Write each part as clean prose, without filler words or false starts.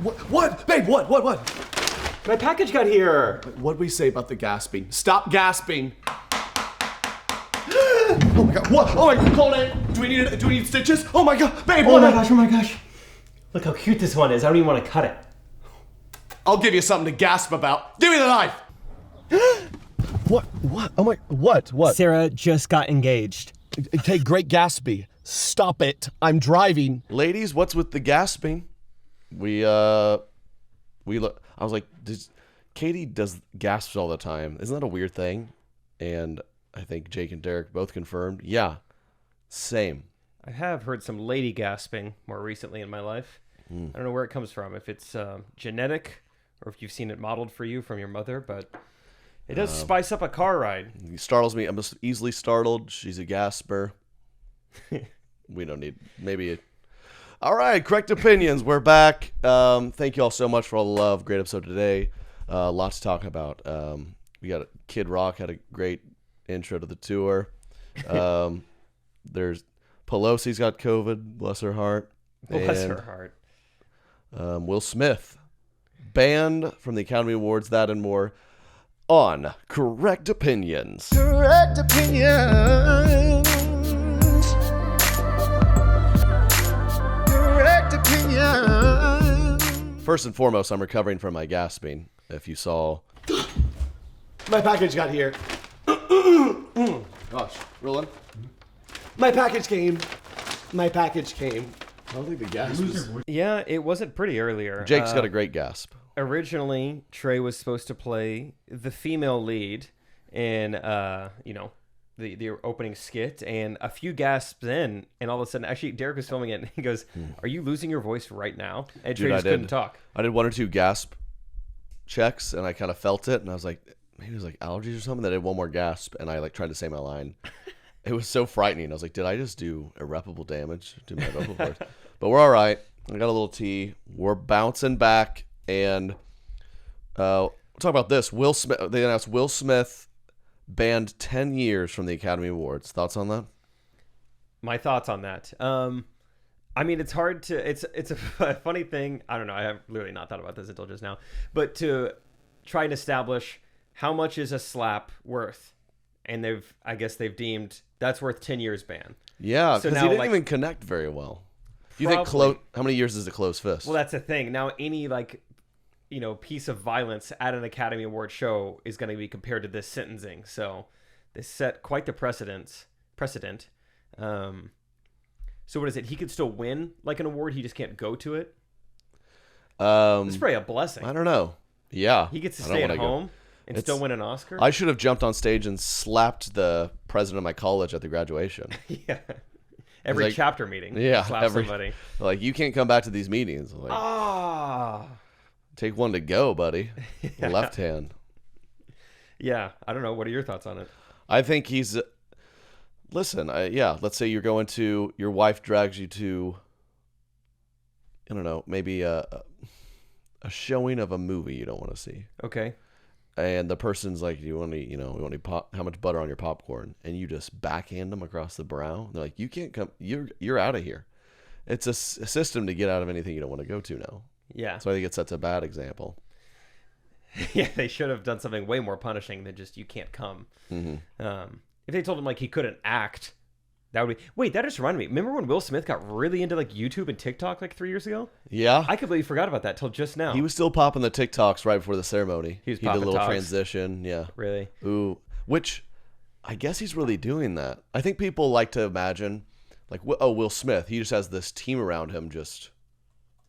What? Babe, what? My package got here. What'd we say about the gasping? Stop gasping. Oh my god, what? Oh my god, call it. Do we need stitches? Oh my god, babe, Oh my gosh. Look how cute this one is. I don't even want to cut it. I'll give you something to gasp about. Give me the knife. What? Oh my, what? Sarah just got engaged. Okay, great Gatsby. Stop it. I'm driving. Ladies, what's with the gasping? I was like, Katie does gasps all the time. Isn't that a weird thing? And I think Jake and Derek both confirmed. Yeah, same. I have heard some lady gasping more recently in my life. I don't know where it comes from, if it's genetic or if you've seen it modeled for you from your mother, but it does spice up a car ride. He startles me. I'm just easily startled. She's a gasper. We don't need, maybe. All right, correct opinions. We're back. Thank you all so much for all the love. Great episode today. Lots to talk about. We got Kid Rock had a great intro to the tour. There's Pelosi's got COVID. Bless her heart. Bless her heart. Will Smith banned from the Academy Awards. That and more on Correct Opinions. Correct Opinions. Correct Opinions. First and foremost, I'm recovering from my gasping. If you saw, my package got here. Gosh, rolling. My package came. I don't think the gasp was... Yeah, it wasn't pretty earlier. Jake's got a great gasp. Originally, Trey was supposed to play the female lead in, the opening skit, and a few gasps in, and all of a sudden, actually, Derek was filming it, and he goes, "Are you losing your voice right now?" And Trey just couldn't talk. I did 1 or 2 gasp checks, and I kind of felt it, and I was like, maybe it was like allergies or something. Then I did one more gasp, and I tried to say my line. It was so frightening. I was like, did I just do irreparable damage to my vocal cords? But we're all right. I got a little tea. We're bouncing back, and we'll talk about this. Will Smith. They announced Will Smith banned 10 years from the Academy Awards. Thoughts on that? My thoughts on that. I mean, it's hard to. It's a funny thing. I don't know. I have literally not thought about this until just now. But to try and establish how much is a slap worth, and I guess they've deemed that's worth 10 years ban. Yeah, because he didn't even connect very well. Do you think how many years is a closed fist? Well, that's the thing. Now, any piece of violence at an Academy Award show is going to be compared to this sentencing. So they set quite the precedent. So what is it? He could still win an award. He just can't go to it. It's probably a blessing. I don't know. Yeah, he gets to stay at home and still win an Oscar. I should have jumped on stage and slapped the president of my college at the graduation. Yeah. Every chapter meeting. Yeah. Slap somebody. Like, you can't come back to these meetings. Like, take one to go, buddy. Yeah. Left hand. Yeah. I don't know. What are your thoughts on it? I think he's... Listen, let's say you're going to... Your wife drags you to... I don't know, maybe a showing of a movie you don't want to see. Okay. And the person's like, "You want to, how much butter on your popcorn?" And you just backhand them across the brow. They're like, "You can't come. You're out of here." It's a system to get out of anything you don't want to go to now. Yeah. So I think it sets a bad example. Yeah, they should have done something way more punishing than just "you can't come." Mm-hmm. If they told him he couldn't act, that would be. Wait, that just reminded me. Remember when Will Smith got really into YouTube and TikTok 3 years ago? Yeah, I completely forgot about that till just now. He was still popping the TikToks right before the ceremony. He did a little transition. Yeah, really. Ooh, which I guess he's really doing that. I think people like to imagine, Will Smith. He just has this team around him just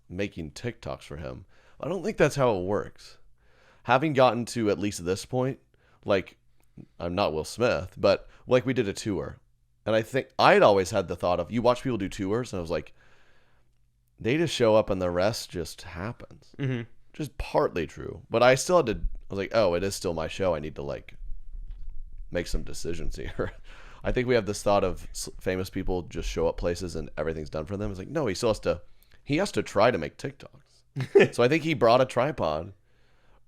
making TikToks for him. I don't think that's how it works. Having gotten to at least this point, I'm not Will Smith, but we did a tour. And I think I'd always had the thought of, you watch people do tours, and I was like, they just show up and the rest just happens. Mm-hmm. Just partly true. But I still had to, I was like, oh, it is still my show. I need to make some decisions here. I think we have this thought of famous people just show up places and everything's done for them. It's like, no, he has to try to make TikToks. So I think he brought a tripod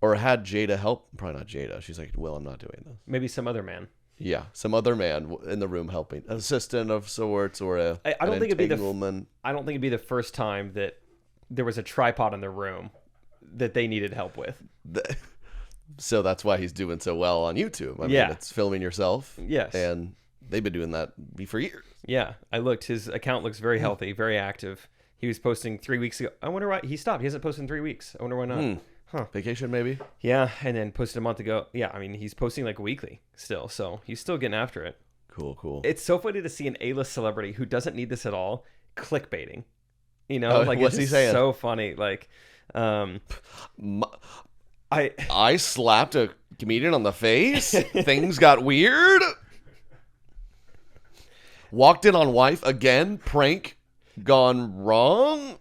or had Jada help. Probably not Jada. She's like, well, I'm not doing this. Maybe some other man. Yeah, some other man in the room helping, an assistant of sorts, or I don't think it'd be the first time that there was a tripod in the room that they needed help with. So that's why he's doing so well on YouTube. I mean, it's filming yourself. Yes. And they've been doing that for years. Yeah. I looked. His account looks very healthy, very active. He was posting 3 weeks ago. I wonder why he stopped. He hasn't posted in 3 weeks. I wonder why not. Huh. Vacation, maybe? Yeah. And then posted a month ago. Yeah. I mean, he's posting like weekly still. So he's still getting after it. Cool. It's so funny to see an A-list celebrity who doesn't need this at all clickbaiting. You know, like what's it's he saying? So funny. Like, I slapped a comedian on the face. Things got weird. Walked in on wife again. Prank gone wrong.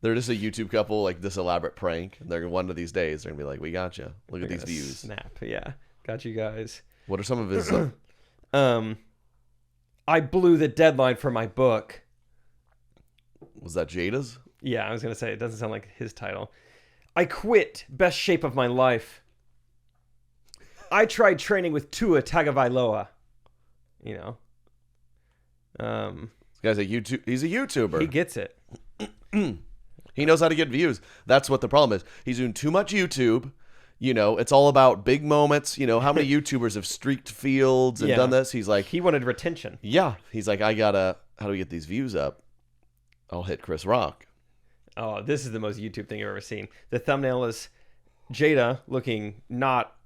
They're just a YouTube couple, like this elaborate prank. They're one of these days. They're gonna be like, "We got you. Look at these views." Snap. Yeah, got you guys. What are some of his? I blew the deadline for my book. Was that Jada's? Yeah, I was gonna say it doesn't sound like his title. I quit. Best shape of my life. I tried training with Tua Tagovailoa. You know. This guy's a YouTube. He's a YouTuber. He gets it. He knows how to get views. That's what the problem is. He's doing too much YouTube. You know, it's all about big moments. You know, how many YouTubers have streaked fields and done this? He's like, he wanted retention. Yeah. He's like, how do we get these views up? I'll hit Chris Rock. Oh, this is the most YouTube thing I've ever seen. The thumbnail is Jada looking not,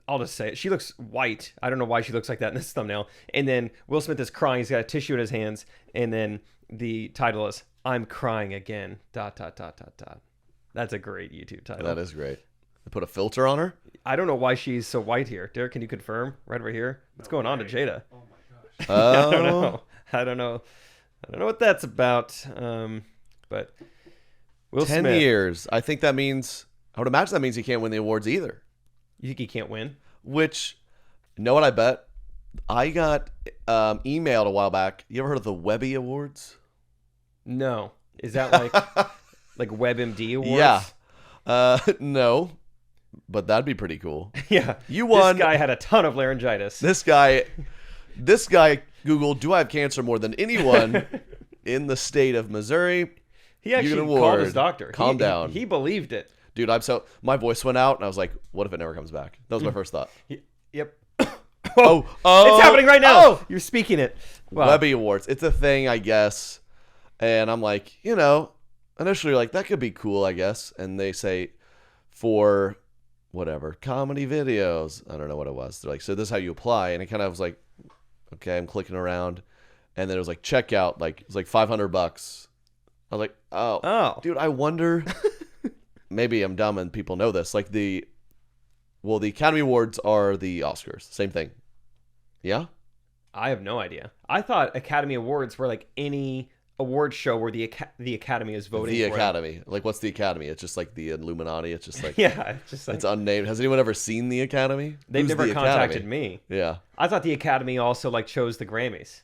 I'll just say it. She looks white. I don't know why she looks like that in this thumbnail. And then Will Smith is crying. He's got a tissue in his hands. And then the title is, I'm crying again. ... That's a great YouTube title. That is great. They put a filter on her? I don't know why she's so white here. Derek, can you confirm? Right over here. What's going on to Jada? Oh my gosh. I don't know what that's about. But Will 10 Smith. years. I think that means, I would imagine that means he can't win the awards either. You think he can't win? Which, you know what I bet? I got emailed a while back. You ever heard of the Webby Awards? No. Is that like like WebMD awards? Yeah. No. But that'd be pretty cool. Yeah. You won. This guy had a ton of laryngitis. This guy Googled, do I have cancer more than anyone in the state of Missouri? He actually called his doctor. Calm down. He believed it. Dude, my voice went out and I was like, what if it never comes back? That was my first thought. Yep. Oh, it's happening right now. Oh, you're speaking it. Wow. Webby Awards. It's a thing, I guess. And I'm like, you know, initially like, that could be cool, I guess. And they say for whatever, comedy videos. I don't know what it was. They're like, so this is how you apply. And it kind of was like, okay, I'm clicking around. And then it was like, checkout, like, it was like $500. I was like, oh, dude, I wonder, maybe I'm dumb and people know this. Like the Academy Awards are the Oscars. Same thing. Yeah? I have no idea. I thought Academy Awards were like any award show where the Academy is voting the for Academy. It. Like, what's the Academy? It's just like the Illuminati. It's just like, yeah, it's just like, it's unnamed. Has anyone ever seen the Academy? They've never contacted me. Yeah. I thought the Academy also like chose the Grammys.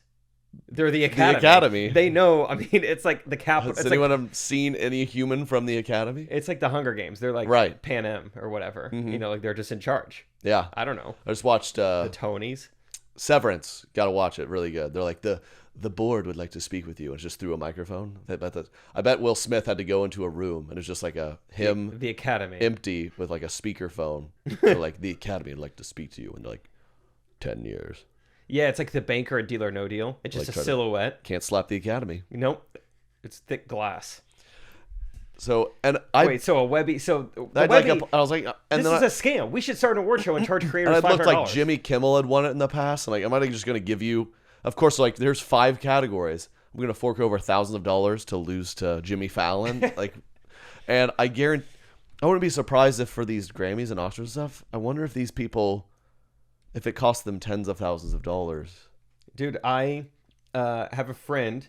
They're the Academy. The Academy. They know. I mean, it's like the capital. Has anyone seen any human from the Academy? It's like the Hunger Games. They're like right. Pan Am or whatever. Mm-hmm. You know, like they're just in charge. Yeah. I don't know. I just watched the Tonys. Severance. Got to watch it. Really good. They're like the board would like to speak with you, and it's just through a microphone. I bet Will Smith had to go into a room, and it's just like the Academy empty with like a speakerphone. They're like, the Academy would like to speak to you, and they're like, 10 years. Yeah, it's like the banker at Deal or No Deal. It's just like a silhouette. Can't slap the Academy. Nope. It's thick glass. So so a Webby. So I was like, and this is a scam. We should start an award show and charge creators $500. And it looked like Jimmy Kimmel had won it in the past. I'm like, am I just going to give you? Of course, like there's 5 categories. I'm going to fork over thousands of dollars to lose to Jimmy Fallon. And I guarantee, I wouldn't be surprised if for these Grammys and Oscars and stuff, I wonder if these people, if it costs them tens of thousands of dollars. Dude, I have a friend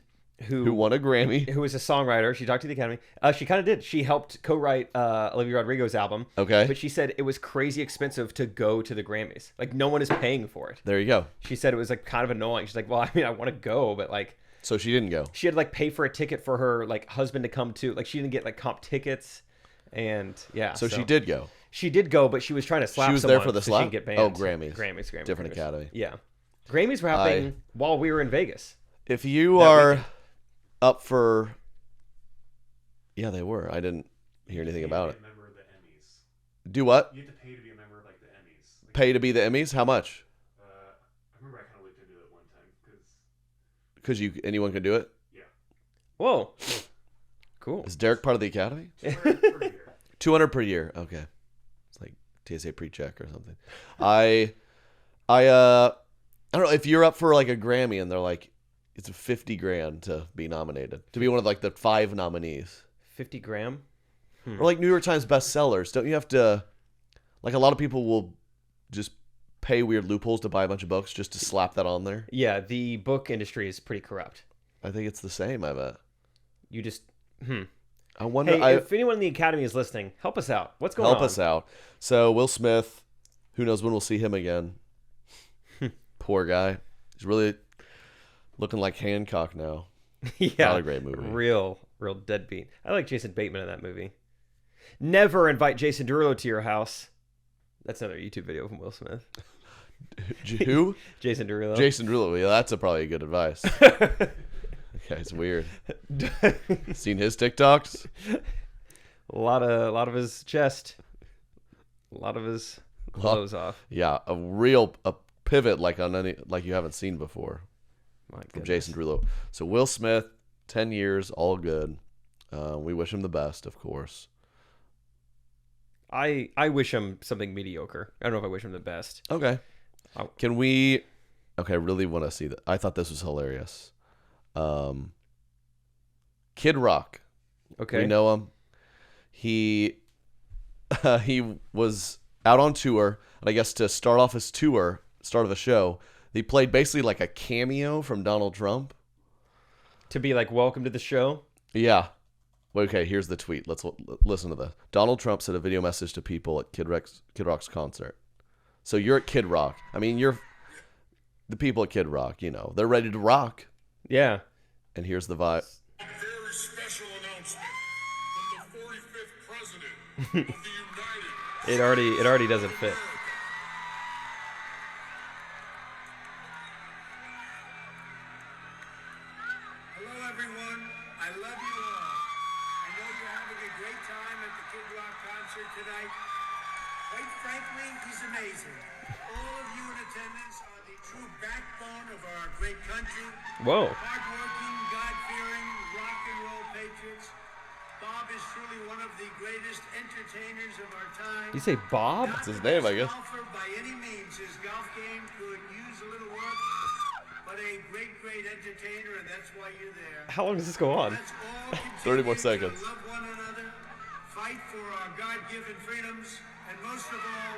who won a Grammy, who is a songwriter. She talked to the Academy. She kind of did. She helped co-write Olivia Rodrigo's album. Okay. But she said it was crazy expensive to go to the Grammys. Like no one is paying for it. There you go. She said it was like kind of annoying. She's like, well, I mean, I want to go, but like. So she didn't go. She had to like pay for a ticket for her like husband to come to. Like she didn't get like comp tickets, and yeah. So she did go. She did go, but she was trying to slap. She was someone there for the so slap. She didn't get banned. Oh, Grammys. Grammys. Different Academy. Yeah. Grammys were happening while we were in Vegas. If you That are weekend. up for, yeah, they were. I didn't hear anything about it. A member of the Emmys. Do what? You have to pay to be a member of like the Emmys. Like, Pay to be the Emmys? How much? I remember I kind of looked into it one time Because anyone can do it. Whoa. Cool. Is Derek part of the Academy? per year. 200 per year. Okay, it's like TSA pre-check or something. I don't know if you're up for like a Grammy and they're like, it's 50 grand to be nominated to be one of like the 5 nominees. 50 gram. Or like New York Times bestsellers. Don't you have to? Like a lot of people will just pay weird loopholes to buy a bunch of books just to slap that on there. Yeah, the book industry is pretty corrupt. I think it's the same. I bet. You just. I wonder. Hey, if anyone in the Academy is listening, help us out. What's going on? Help us out. So Will Smith, who knows when we'll see him again? Poor guy. He's really looking like Hancock now. Yeah, Not a great movie. Real deadbeat. I like Jason Bateman in that movie. Never invite Jason Derulo to your house. That's another YouTube video from Will Smith. Who? Jason Derulo. Jason Derulo. Yeah, that's probably good advice. Yeah, it's weird. Seen his TikToks? A lot of his chest. A lot of his clothes off. Yeah, a pivot like you haven't seen before. My From goodness. Jason Derulo. So Will Smith, 10 years, all good. We wish him the best, of course. I wish him something mediocre. I don't know if I wish him the best. Okay. Oh. Can we? Okay, I really want to see that. I thought this was hilarious. Kid Rock. Okay. We know him. He was out on tour, and I guess to start off his tour, start of the show, he played basically like a cameo from Donald Trump. To be like, welcome to the show. Yeah. Okay, here's the tweet. Let's listen to this. Donald Trump sent a video message to people at Kid Rock's concert. So you're at Kid Rock. I mean, you're the people at Kid Rock, they're ready to rock. Yeah. And here's the vibe. Very special announcement from the 45th president of the United It already doesn't fit. Hello, everyone. I love you all. I know you're having a great time at the Kid Rock concert tonight. Quite frankly, he's amazing. All of you in attendance are the true backbone of our great country. Whoa. Hardworking, God-fearing, rock and roll patriots. Bob is truly one of the greatest entertainers of our time. You say Bob? Not his the name, I best guess. Golfer by any means. His golf game could use a little work, but a great entertainer, and that's why you're there. How long does this go on? Let's all 30 more continue seconds. to love one another, fight for our God-given freedoms, and most of all,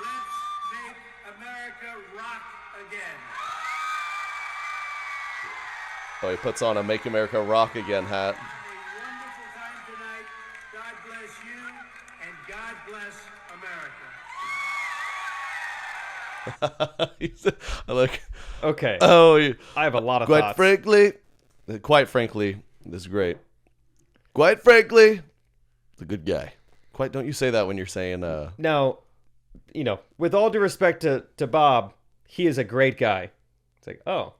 let's make America rock again. Oh, he puts on a "Make America Rock Again" hat. A wonderful time tonight. God bless you, and God bless America. He said, I look. Okay. Oh, I have a lot of quite thoughts. frankly, this is great. Quite frankly, the good guy. Don't you say that when you're saying Now, with all due respect to Bob, he is a great guy. It's like, oh,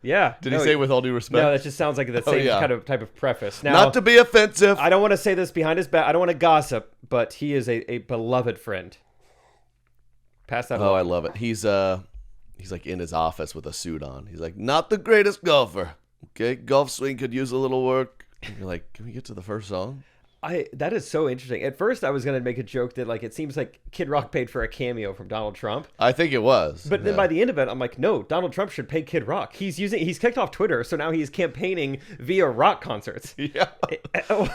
yeah. Did he say with all due respect? No, that just sounds like the same yeah. kind of type of preface. Now, Not to be offensive. I don't want to say this behind his back. I don't want to gossip, but he is a beloved friend. Pass that Oh, I along. love it. He's like in his office with a suit on. He's like, not the greatest golfer. Okay, golf swing could use a little work. And you're like, can we get to the first song? That is so interesting. At first, I was gonna make a joke that like it seems like Kid Rock paid for a cameo from Donald Trump, I think it was. but then Yeah. by the end of it, I'm like, no, Donald Trump should pay Kid Rock. He's kicked off Twitter, so now he's campaigning via rock concerts. Yeah.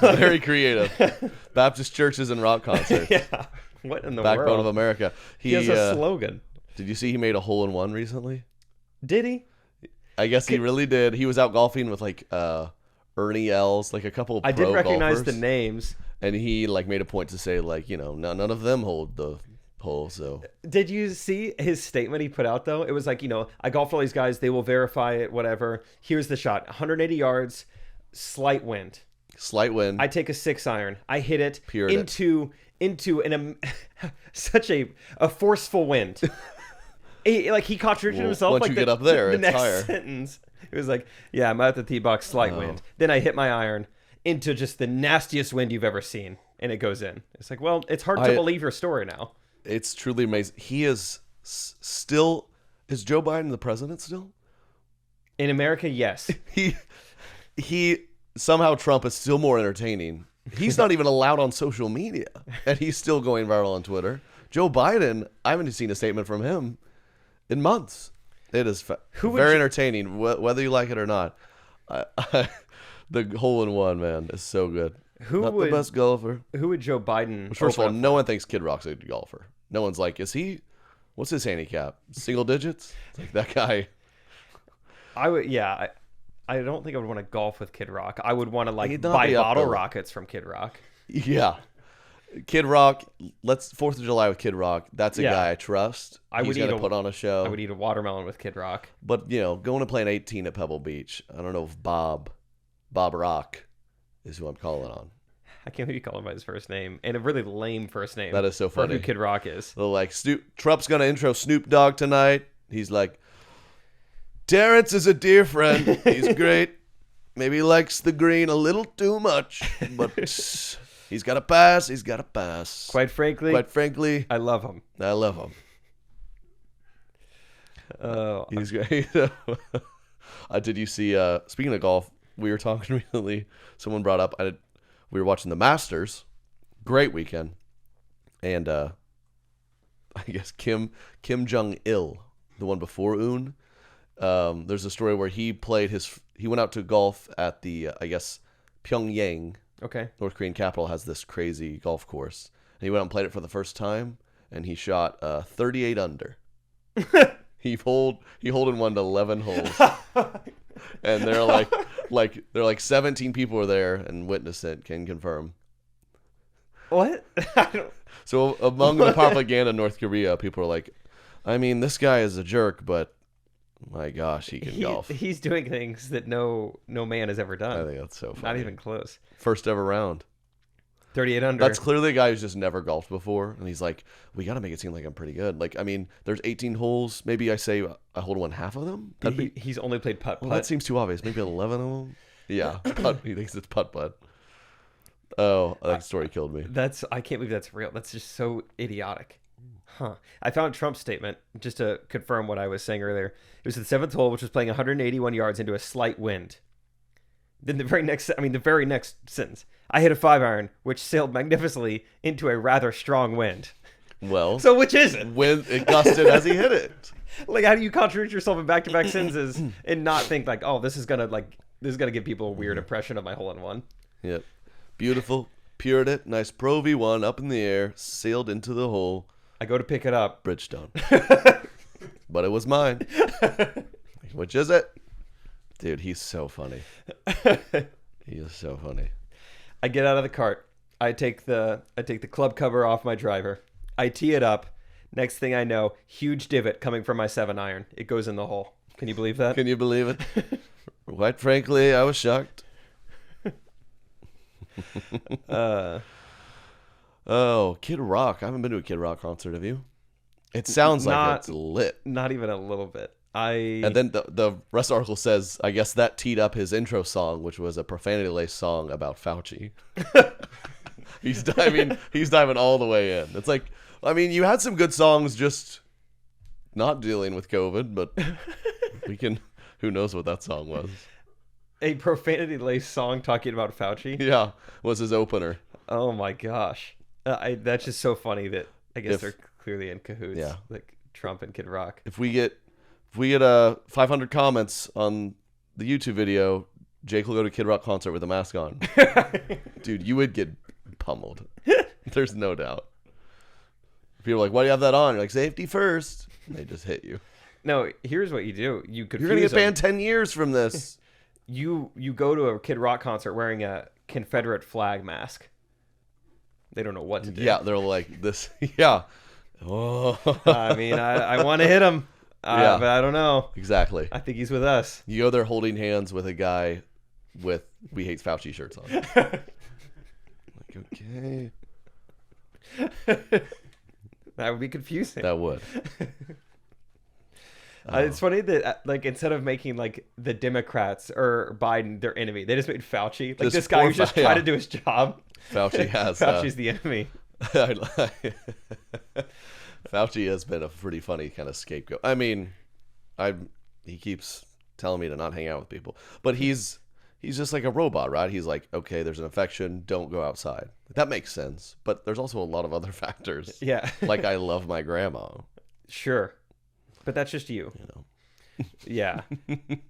Very creative. Baptist churches and rock concerts. Yeah. What in the Backbone world? of America. He has a slogan. Did you see he made a hole-in-one recently? Did he? I guess he really did. He was out golfing with like Ernie Els, like a couple of I did pro recognize golfers, the names. and he like made a point to say like, none of them hold the hole. So Did you see his statement he put out though? It was like, I golfed all these guys. They will verify it, whatever. Here's the shot. 180 yards, slight wind. slight wind. I take a 6-iron. I hit it Peered it. into such a forceful wind. He contradicted Well, himself. once like you get up there, the it's next higher. sentence, it was like, "Yeah, I'm at the tee box, slight wind. Then I hit my iron into just the nastiest wind you've ever seen, and it goes in." It's like, well, it's hard to believe your story now. It's truly amazing. He is still. Is Joe Biden the president still? In America, yes. He somehow Trump is still more entertaining. He's not even allowed on social media, and he's still going viral on Twitter. Joe Biden, I haven't seen a statement from him in months. It is very entertaining, whether you like it or not. The hole in one, man, is so good. Not the best golfer. Who would Joe Biden? Which, first of all, no one thinks Kid Rock's a good golfer. No one's like, is he? What's his handicap? Single digits? It's like that guy. I would, yeah. I don't think I would want to golf with Kid Rock. I would want to He'd buy not be up bottle there. rockets from Kid Rock. Yeah. Kid Rock, let's 4th of July with Kid Rock. That's a guy I trust. He's going to put on a show. I would eat a watermelon with Kid Rock. But, going to play an 18 at Pebble Beach. I don't know if Bob Rock is who I'm calling on. I can't believe you call him by his first name. And a really lame first name. That is so funny. For who Kid Rock is. They're like, Trump's going to intro Snoop Dogg tonight. He's like, Terrence is a dear friend. He's great. Maybe he likes the green a little too much. But he's got to pass. He's got to pass. Quite frankly, I love him. I love him. Oh, He's great. Did you see, speaking of golf, we were talking recently, someone brought up, we were watching the Masters. Great weekend. And I guess Kim Jong-il, the one before Un, there's a story where he went out to golf at the, I guess, Pyongyang, okay. North Korean capital, has this crazy golf course. And he went out and played it for the first time, and he shot 38 under. He holed in one to 11 holes. And they're like 17 people were there and witnessed it, can confirm. What? So among the propaganda in North Korea, people are like, I mean, this guy is a jerk, but my gosh, he can golf. He's doing things that no man has ever done. I think that's so funny. Not even close. First ever round. 38 under. That's clearly a guy who's just never golfed before. And he's like, we got to make it seem like I'm pretty good. Like, I mean, there's 18 holes. Maybe I say I hold one half of them. He's only played putt-putt. Well, that seems too obvious. Maybe 11 of them. Yeah. Putt. He thinks it's putt-putt. Oh, that story killed me. I can't believe that's real. That's just so idiotic. Huh. I found Trump's statement, just to confirm what I was saying earlier. It was the 7th hole, which was playing 181 yards into a slight wind. Then the very next sentence, I hit a 5-iron, which sailed magnificently into a rather strong wind. Well, So which is it? When it gusted as he hit it. Like, how do you contradict yourself in back-to-back sentences and not think like, oh, this is gonna give people a weird impression of my hole-in-one? Yep. Beautiful. Pured it. Nice Pro V1 up in the air. Sailed into the hole. I go to pick it up. Bridgestone. But it was mine. Which is it? Dude, he's so funny. He is so funny. I get out of the cart. I take the club cover off my driver. I tee it up. Next thing I know, huge divot coming from my 7-iron. It goes in the hole. Can you believe that? Can you believe it? Quite frankly, I was shocked. Oh, Kid Rock. I haven't been to a Kid Rock concert, have you? It sounds like it's lit. Not even a little bit. And then the rest of the article says, I guess that teed up his intro song, which was a profanity-laced song about Fauci. He's diving all the way in. It's like, I mean, you had some good songs just not dealing with COVID, but who knows what that song was. A profanity-laced song talking about Fauci? Yeah, was his opener. Oh my gosh. That's just so funny that I guess they're clearly in cahoots. Yeah. Like Trump and Kid Rock. If we get 500 comments on the YouTube video, Jake will go to Kid Rock concert with a mask on. Dude, you would get pummeled. There's no doubt. People are like, why do you have that on? You're like, safety first. And they just hit you. No, here's what you do. You're going to get banned 10 years from this. You go to a Kid Rock concert wearing a Confederate flag mask. They don't know what to do. Yeah, they're like this. Yeah. Oh. I mean, I want to hit him. Yeah. But I don't know. Exactly. I think he's with us. You go there holding hands with a guy with We Hate Fauci shirts on. Like, okay. That would be confusing. That would. It's funny that like instead of making like the Democrats or Biden their enemy, they just made Fauci like this guy poor who's just yeah. trying to do his job. Fauci has. Fauci's the enemy. Fauci has been a pretty funny kind of scapegoat. I mean, he keeps telling me to not hang out with people, but he's just like a robot, right? He's like, okay, there's an infection, don't go outside. That makes sense, but there's also a lot of other factors. Yeah. Like I love my grandma. Sure, but that's just you. You know. Yeah.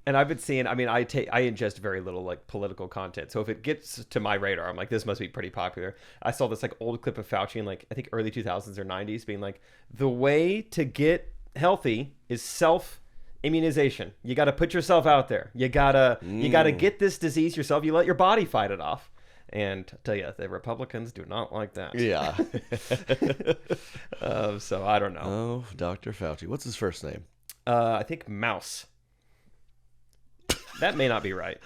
And I've been seeing, I mean, I ingest very little like political content. So if it gets to my radar, I'm like, this must be pretty popular. I saw this like old clip of Fauci in like, I think early 2000s or 90s being like, the way to get healthy is self-immunization. You got to put yourself out there. You gotta get this disease yourself. You let your body fight it off. And I tell you, the Republicans do not like that. Yeah. So I don't know. Oh, Dr. Fauci. What's his first name? I think Mouse. That may not be right.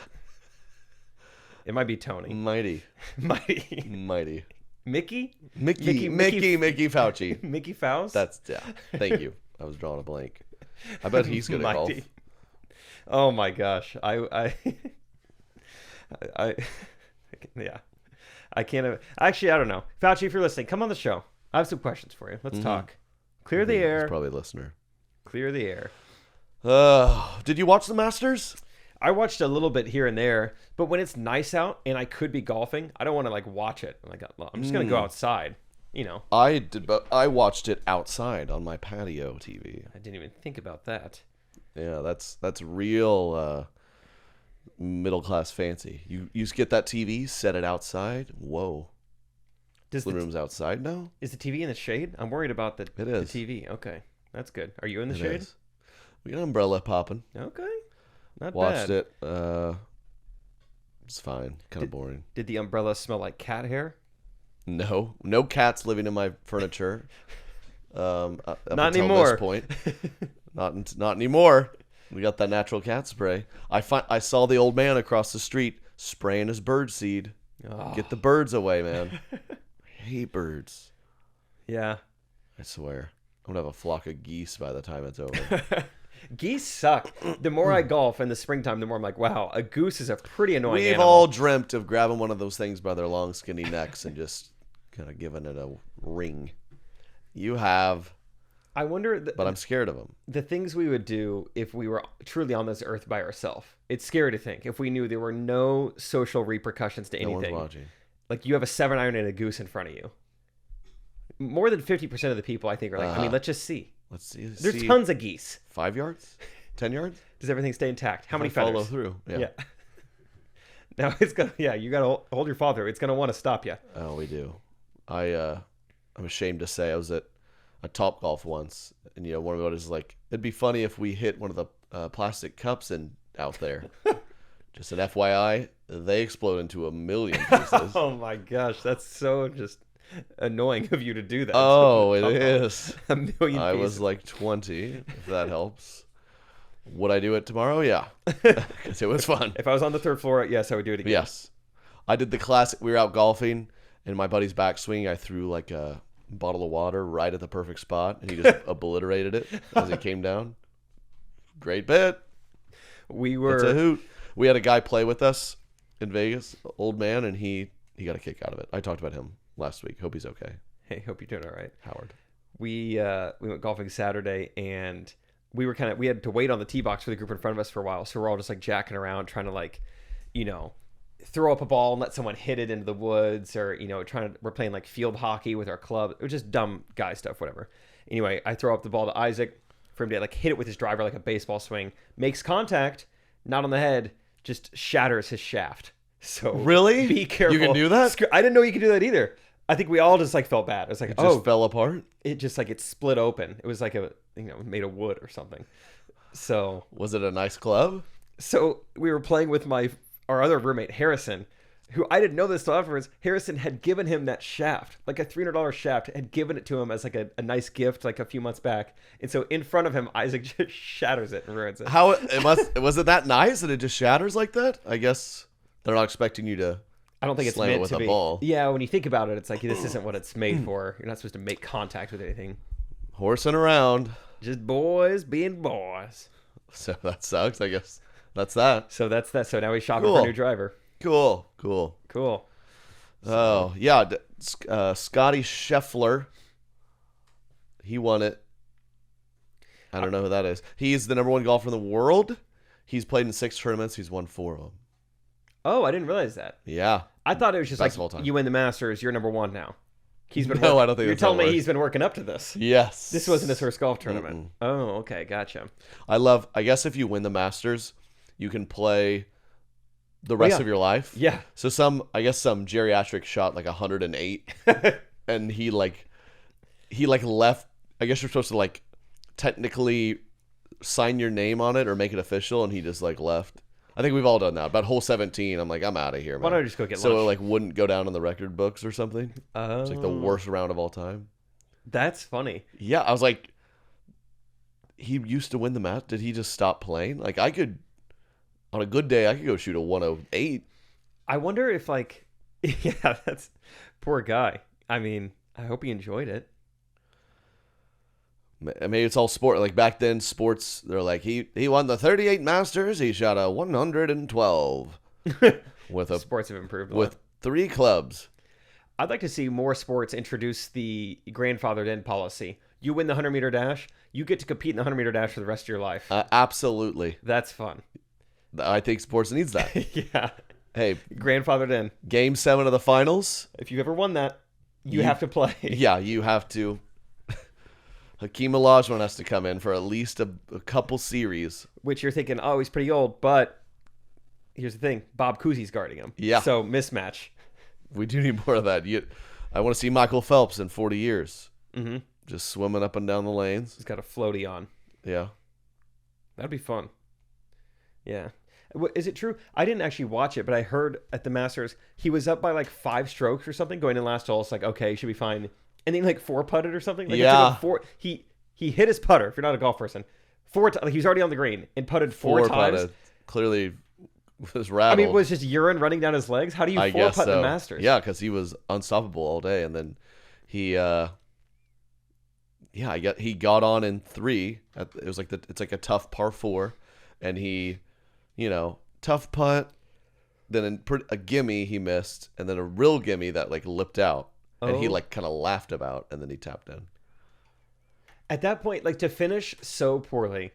It might be Tony. Mighty. Mighty. Mickey Fauci. Mickey Faust? That's, yeah. Thank you. I was drawing a blank. I bet he's good at golf. Oh my gosh. I yeah. I can't. Actually, I don't know. Fauci, if you're listening, come on the show. I have some questions for you. Let's talk. Clear the air. He's probably a listener. Clear the air. Did you watch the Masters? I watched a little bit here and there, but when it's nice out and I could be golfing, I don't want to like watch it. I'm just gonna go outside. You know. I did, but I watched it outside on my patio TV. I didn't even think about that. Yeah, that's real middle class fancy. You just get that TV, set it outside. Whoa. Does The room's outside now? Is the TV in the shade? I'm worried about It the is. TV. Okay, that's good. Are you in the It shade? is. We got an umbrella popping. Okay, not Watched bad. it. It's fine. Kind of boring. Did the umbrella smell like cat hair? No cats living in my furniture. Up Not until anymore. This point. Not anymore. We got that natural cat spray. I saw the old man across the street spraying his bird seed. Oh. Get the birds away, man. I hate birds. Yeah. I swear. I'm gonna have a flock of geese by the time it's over. Geese suck. The more I golf in the springtime, the more I'm like, wow, a goose is a pretty annoying We've animal. all dreamt of grabbing one of those things by their long, skinny necks and just kind of giving it a ring. You have, I wonder, but I'm scared of them. the things we would do if we were truly on this earth by ourselves. It's scary to think if we knew there were no social repercussions to No anything. one's watching. Like you have a 7-iron and a goose in front of you. More than 50% of the people I think are like, I mean, let's just see. Let's see. There's tons of geese. 5 yards? 10 yards? Does everything stay intact? How many If I follow feathers? through. Yeah. Now it's gonna. Yeah, you gotta hold your father. It's gonna want to stop you. Oh, we do. I'm ashamed to say I was at a Top Golf once, and one of the others is like, it'd be funny if we hit one of the plastic cups out there. Just an FYI, they explode into a million pieces. Oh my gosh, that's so just annoying of you to do that. Oh, it is. A million I pieces. was like 20, if that helps. Would I do it tomorrow? Yeah. Because it was fun. If I was on the third floor, yes, I would do it again. Yes. I did the classic. We were out golfing, and my buddy's backswing, I threw like a bottle of water right at the perfect spot, and he just obliterated it as it came down. Great bit. We It's a were. hoot. We had a guy play with us in Vegas, old man, and he got a kick out of it. I talked about him last week. Hope he's okay. Hey, hope you're doing all right. Howard. We went golfing Saturday, and we had to wait on the tee box for the group in front of us for a while. So we're all just like jacking around, trying to like, throw up a ball and let someone hit it into the woods, or we're playing like field hockey with our club. It was just dumb guy stuff, whatever. Anyway, I throw up the ball to Isaac for him to like hit it with his driver like a baseball swing. Makes contact, not on the head, just shatters his shaft. So Really? be careful. You can do that? I didn't know you could do that either. I think we all just like felt bad. It was like, It just fell apart? it just like it split open. It was like made of wood or something. So Was it a nice club? we were playing with our other roommate Harrison, who I didn't know this till afterwards. Harrison had given him that shaft, like a $300 shaft, had given it to him as like a nice gift like a few months back. And so in front of him, Isaac just shatters it and ruins it. Was it that nice that it just shatters like that? I guess they're not expecting you to. I don't think it's slam it meant with to a be. ball. Yeah, when you think about it, it's like this isn't what it's made for. You're not supposed to make contact with anything. Horsing around. Just boys being boys. So that sucks. I guess that's that. So that's that. So now he's shopping for Cool. a new driver. Cool. Cool. Oh yeah, Scotty Scheffler. He won it. I don't know who that is. He's the number 1 golfer in the world. He's played in 6 tournaments. He's won 4 of them. Oh, I didn't realize that. Yeah. I thought it was just Best of all like time. you win the Masters, you're number 1 now. He's been. No, I don't think you're that's how telling it me works. he's been working up to this. Yes. This wasn't his first golf tournament. Oh, okay, gotcha. I guess if you win the Masters, you can play the rest yeah. of your life. Yeah. So some geriatric shot like 108 and he left. I guess you're supposed to like technically sign your name on it or make it official, and he just like left. I think we've all done that. About hole 17, I'm like, I'm out of here, man. Why don't I just go get so lunch? it like wouldn't go down in the record books or something. Oh, It's like the worst round of all time. That's funny. Yeah, I was like, he used to win the match. Did he just stop playing? Like I could, on a good day, I could go shoot a 108. I wonder if like, yeah, that's poor guy. I mean, I hope he enjoyed it. Maybe it's all sport. Like back then, sports, they're like, he won the 38 Masters. He shot a 112 with Sports have improved a with lot. 3 clubs. I'd like to see more sports introduce the grandfathered in policy. You win the 100-meter dash, you get to compete in the 100-meter dash for the rest of your life. Absolutely. That's fun. I think sports needs that. Yeah. Hey, Grandfathered in. Game 7 of the finals. If you ever won that, you have to play. Yeah, you have to. Hakeem Olajuwon has to come in for at least a couple series. Which you're thinking, oh, he's pretty old, but here's the thing. Bob Cousy's guarding him. Yeah. So, mismatch. We do need more of that. I want to see Michael Phelps in 40 years. Mm-hmm. Just swimming up and down the lanes. He's got a floaty on. Yeah. That'd be fun. Yeah. Is it true? I didn't actually watch it, but I heard at the Masters, he was up by like 5 strokes or something going in last hole. It's like, okay, he should be fine. And then like 4 putted or something. Like, Yeah. It took him he hit his putter, if you're not a golf person, 4 times. Like, he was already on the green and putted 4 times. Putted. Clearly was I rattled. mean, was just urine running down his legs? How do you I 4 guess putt so. the Masters? Yeah, because he was unstoppable all day, and then he, he got on in 3. It was like it's like a tough par 4, and he, tough putt, then a gimme he missed, and then a real gimme that like lipped out, and he Oh. like kind of laughed about, and then he tapped in. At that point, like to finish so poorly,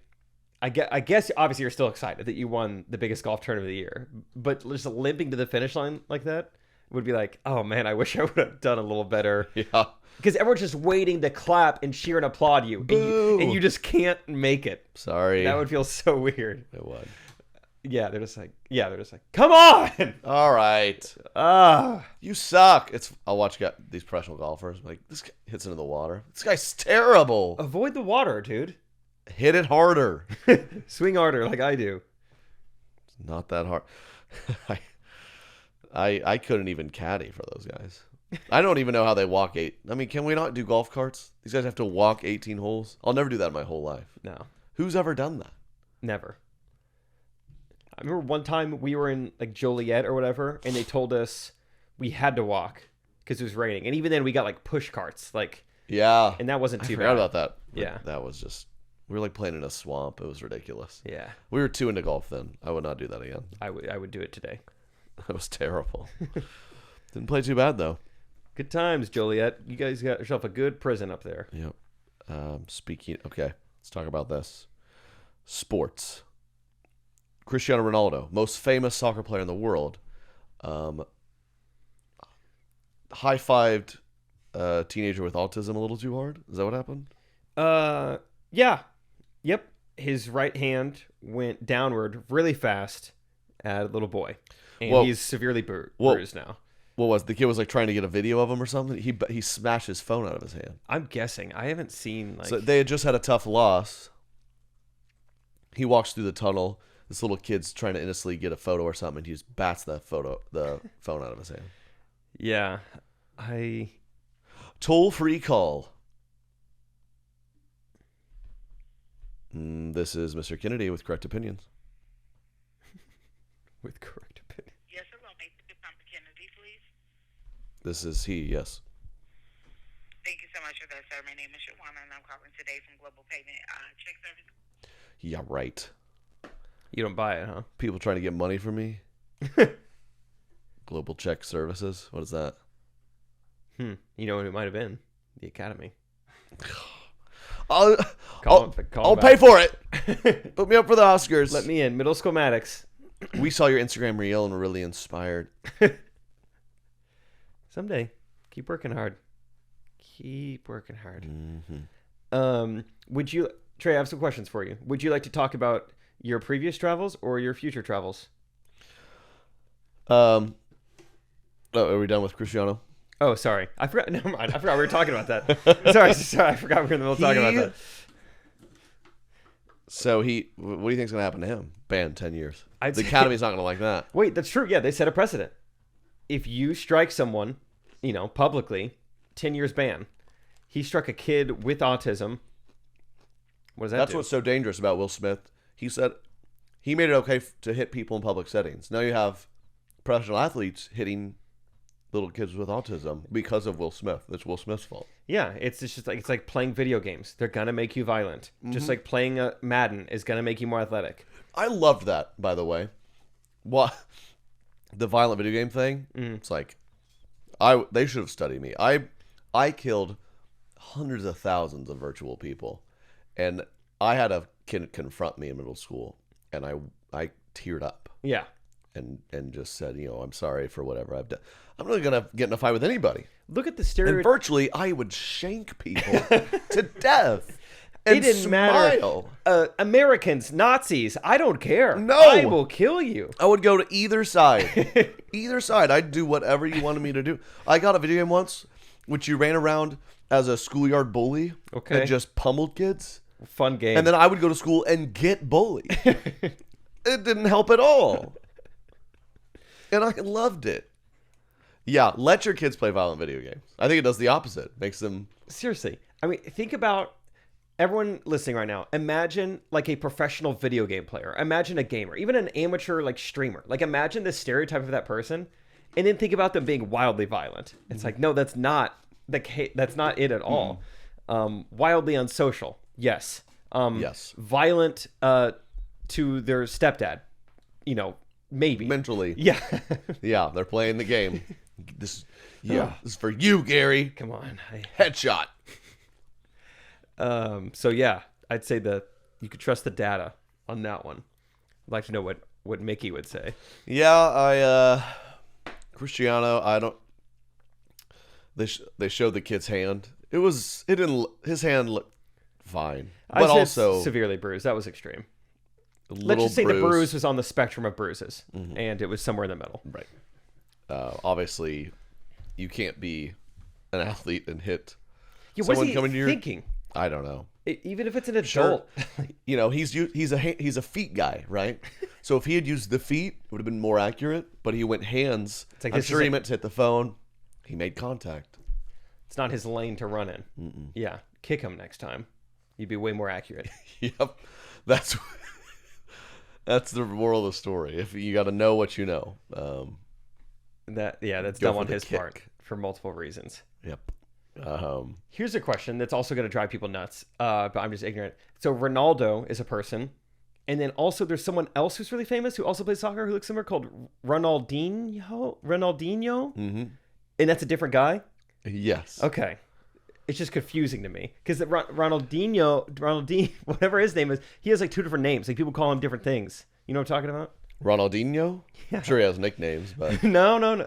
I guess obviously you're still excited that you won the biggest golf tournament of the year, but just limping to the finish line like that would be like, oh man, I wish I would have done a little better. Yeah. Because everyone's just waiting to clap and cheer and applaud you, and you just can't make it. Sorry. That would feel so weird. It would. Yeah, they're just like, come on! All right. Ah, You suck. I'll watch these professional golfers. Like, this guy hits into the water. This guy's terrible. avoid the water, dude. Hit it harder. Swing harder, like I do. Not that hard. I couldn't even caddy for those guys. I don't even know how they walk 8. I mean, can we not do golf carts? These guys have to walk 18 holes. I'll never do that in my whole life. No, Who's ever done that? never. I remember one time we were in like Joliet or whatever, and they told us we had to walk because it was raining, and even then we got like push carts, like, Yeah. and that wasn't I too forgot bad. about that. Yeah. That was just, we were like playing in a swamp. It was ridiculous. Yeah, We were too into golf then. I would not do that again. I would do it today. That was terrible. Didn't play too bad though. Good times, Joliet. You guys got yourself a good prison up there. Yep. Okay, let's talk about this. Sports. Cristiano Ronaldo, most famous soccer player in the world, high-fived a teenager with autism a little too hard. Is that what happened? Yeah, yep. His right hand went downward really fast at a little boy, and Whoa. he's severely Whoa. bruised now. What was the kid was like trying to get a video of him or something? He smashed his phone out of his hand. I'm guessing. I haven't seen like. So they had just had a tough loss. He walks through the tunnel. This little kid's trying to innocently get a photo or something. And he just bats the phone out of his hand. Yeah, Toll-free call. This is Mr. Kennedy with correct opinions. with correct opinion. Yes, hello. May I speak to Papa Kennedy, please? This is he, yes. Thank you so much for that, sir. My name is Shawana, and I'm calling today today from Global Payment Check Service. Yeah, right. You don't buy it, huh? People trying to get money from me. Global Check Services. What is that? You know what it might have been? The Academy. I'll Call I'll him pay back. for it. Put me up for the Oscars. Let me in. Middle School Maddox. We saw your Instagram reel and were really inspired. Someday. Keep working hard. Keep working hard. Would you, Trey, I have some questions for you. Would you like to talk about your previous travels or your future travels? Oh, are we done with Cristiano? Oh, sorry. I forgot. Never mind. I forgot we were talking about that. sorry. I forgot we were in the middle of talking about that. So what do you think's gonna happen to him? Banned 10 years. I'd The say- Academy's not gonna like that. Wait, that's true. Yeah, they set a precedent. If you strike someone, publicly, 10 years ban. He struck a kid with autism. What does that That's do? what's so dangerous about Will Smith. He said he made it okay to hit people in public settings. Now you have professional athletes hitting little kids with autism because of Will Smith. It's Will Smith's fault. Yeah, it's just like it's like playing video games. They're gonna make you violent. Just like playing a Madden is gonna make you more athletic. I loved that, by the way. What the violent video game thing? It's like they should have studied me. I killed hundreds of thousands of virtual people, and I had a kid confront me in middle school, and I teared up Yeah. and just said, I'm sorry for whatever I've done. I'm not gonna get in a fight with anybody. Look at the And stereotype. virtually, I would shank people to death. It And didn't smile. matter. Americans, Nazis, I don't care. No. I will kill you. I would go to either side. Either side. I'd do whatever you wanted me to do. I got a video game once, which you ran around as a schoolyard bully Okay. and just pummeled kids. Fun game. And then I would go to school and get bullied. It didn't help at all. And I loved it. Yeah, let your kids play violent video games. I think it does the opposite. Makes them... Seriously. I mean, think about everyone listening right now. Imagine like a professional video game player. Imagine a gamer, even an amateur like streamer. Like imagine the stereotype of that person, and then think about them being wildly violent. It's like, no, that's not the case. That's not it at all. Wildly unsocial. Yes. Yes. Violent to their stepdad. Maybe. mentally... Yeah. Yeah, they're playing the game. This is for you, Gary. Come on. Headshot. So yeah, I'd say that you could trust the data on that one. I'd like to know what Mickey would say. Yeah, Cristiano, I don't... They showed the kid's hand. His hand looked fine. But I'd say it's also... severely bruised. That was extreme. a Let's little just say the bruise. bruise was on the spectrum of bruises, and it was somewhere in the middle. Right. Obviously, you can't be an athlete and hit Yeah, what's someone he coming to your... thinking? I don't know. Even if it's an Sure. adult. He's a feet guy, right? So if he had used the feet, it would have been more accurate. But he went hands. like I'm this sure is he a- meant to hit the phone. He made contact. It's not his lane to run in. Yeah, kick him next time. You'd be way more accurate. Yep. That's the moral of the story. If you got to know what you know. That's Go dumb for on the his kick. part for multiple reasons. Yep. Here's a question that's also going to drive people nuts, but I'm just ignorant. So Ronaldo is a person, and then also there's someone else who's really famous who also plays soccer who looks similar called Ronaldinho, Mm-hmm. and that's a different guy. Yes. Okay, it's just confusing to me because Ronaldinho, whatever his name is, he has like two different names. Like people call him different things. You know what I'm talking about? Ronaldinho? Yeah. I'm sure he has nicknames, but No.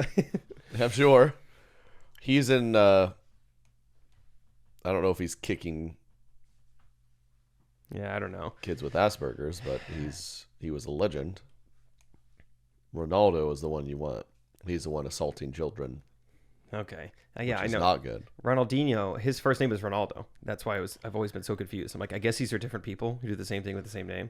I'm sure. He's in... I don't know if he's kicking Yeah, I don't know. kids with Asperger's, but he was a legend. Ronaldo is the one you want. He's the one assaulting children. Okay, yeah, I Which is know. not good. Ronaldinho, his first name is Ronaldo. That's why I've always been so confused. I'm like, I guess these are different people who do the same thing with the same name.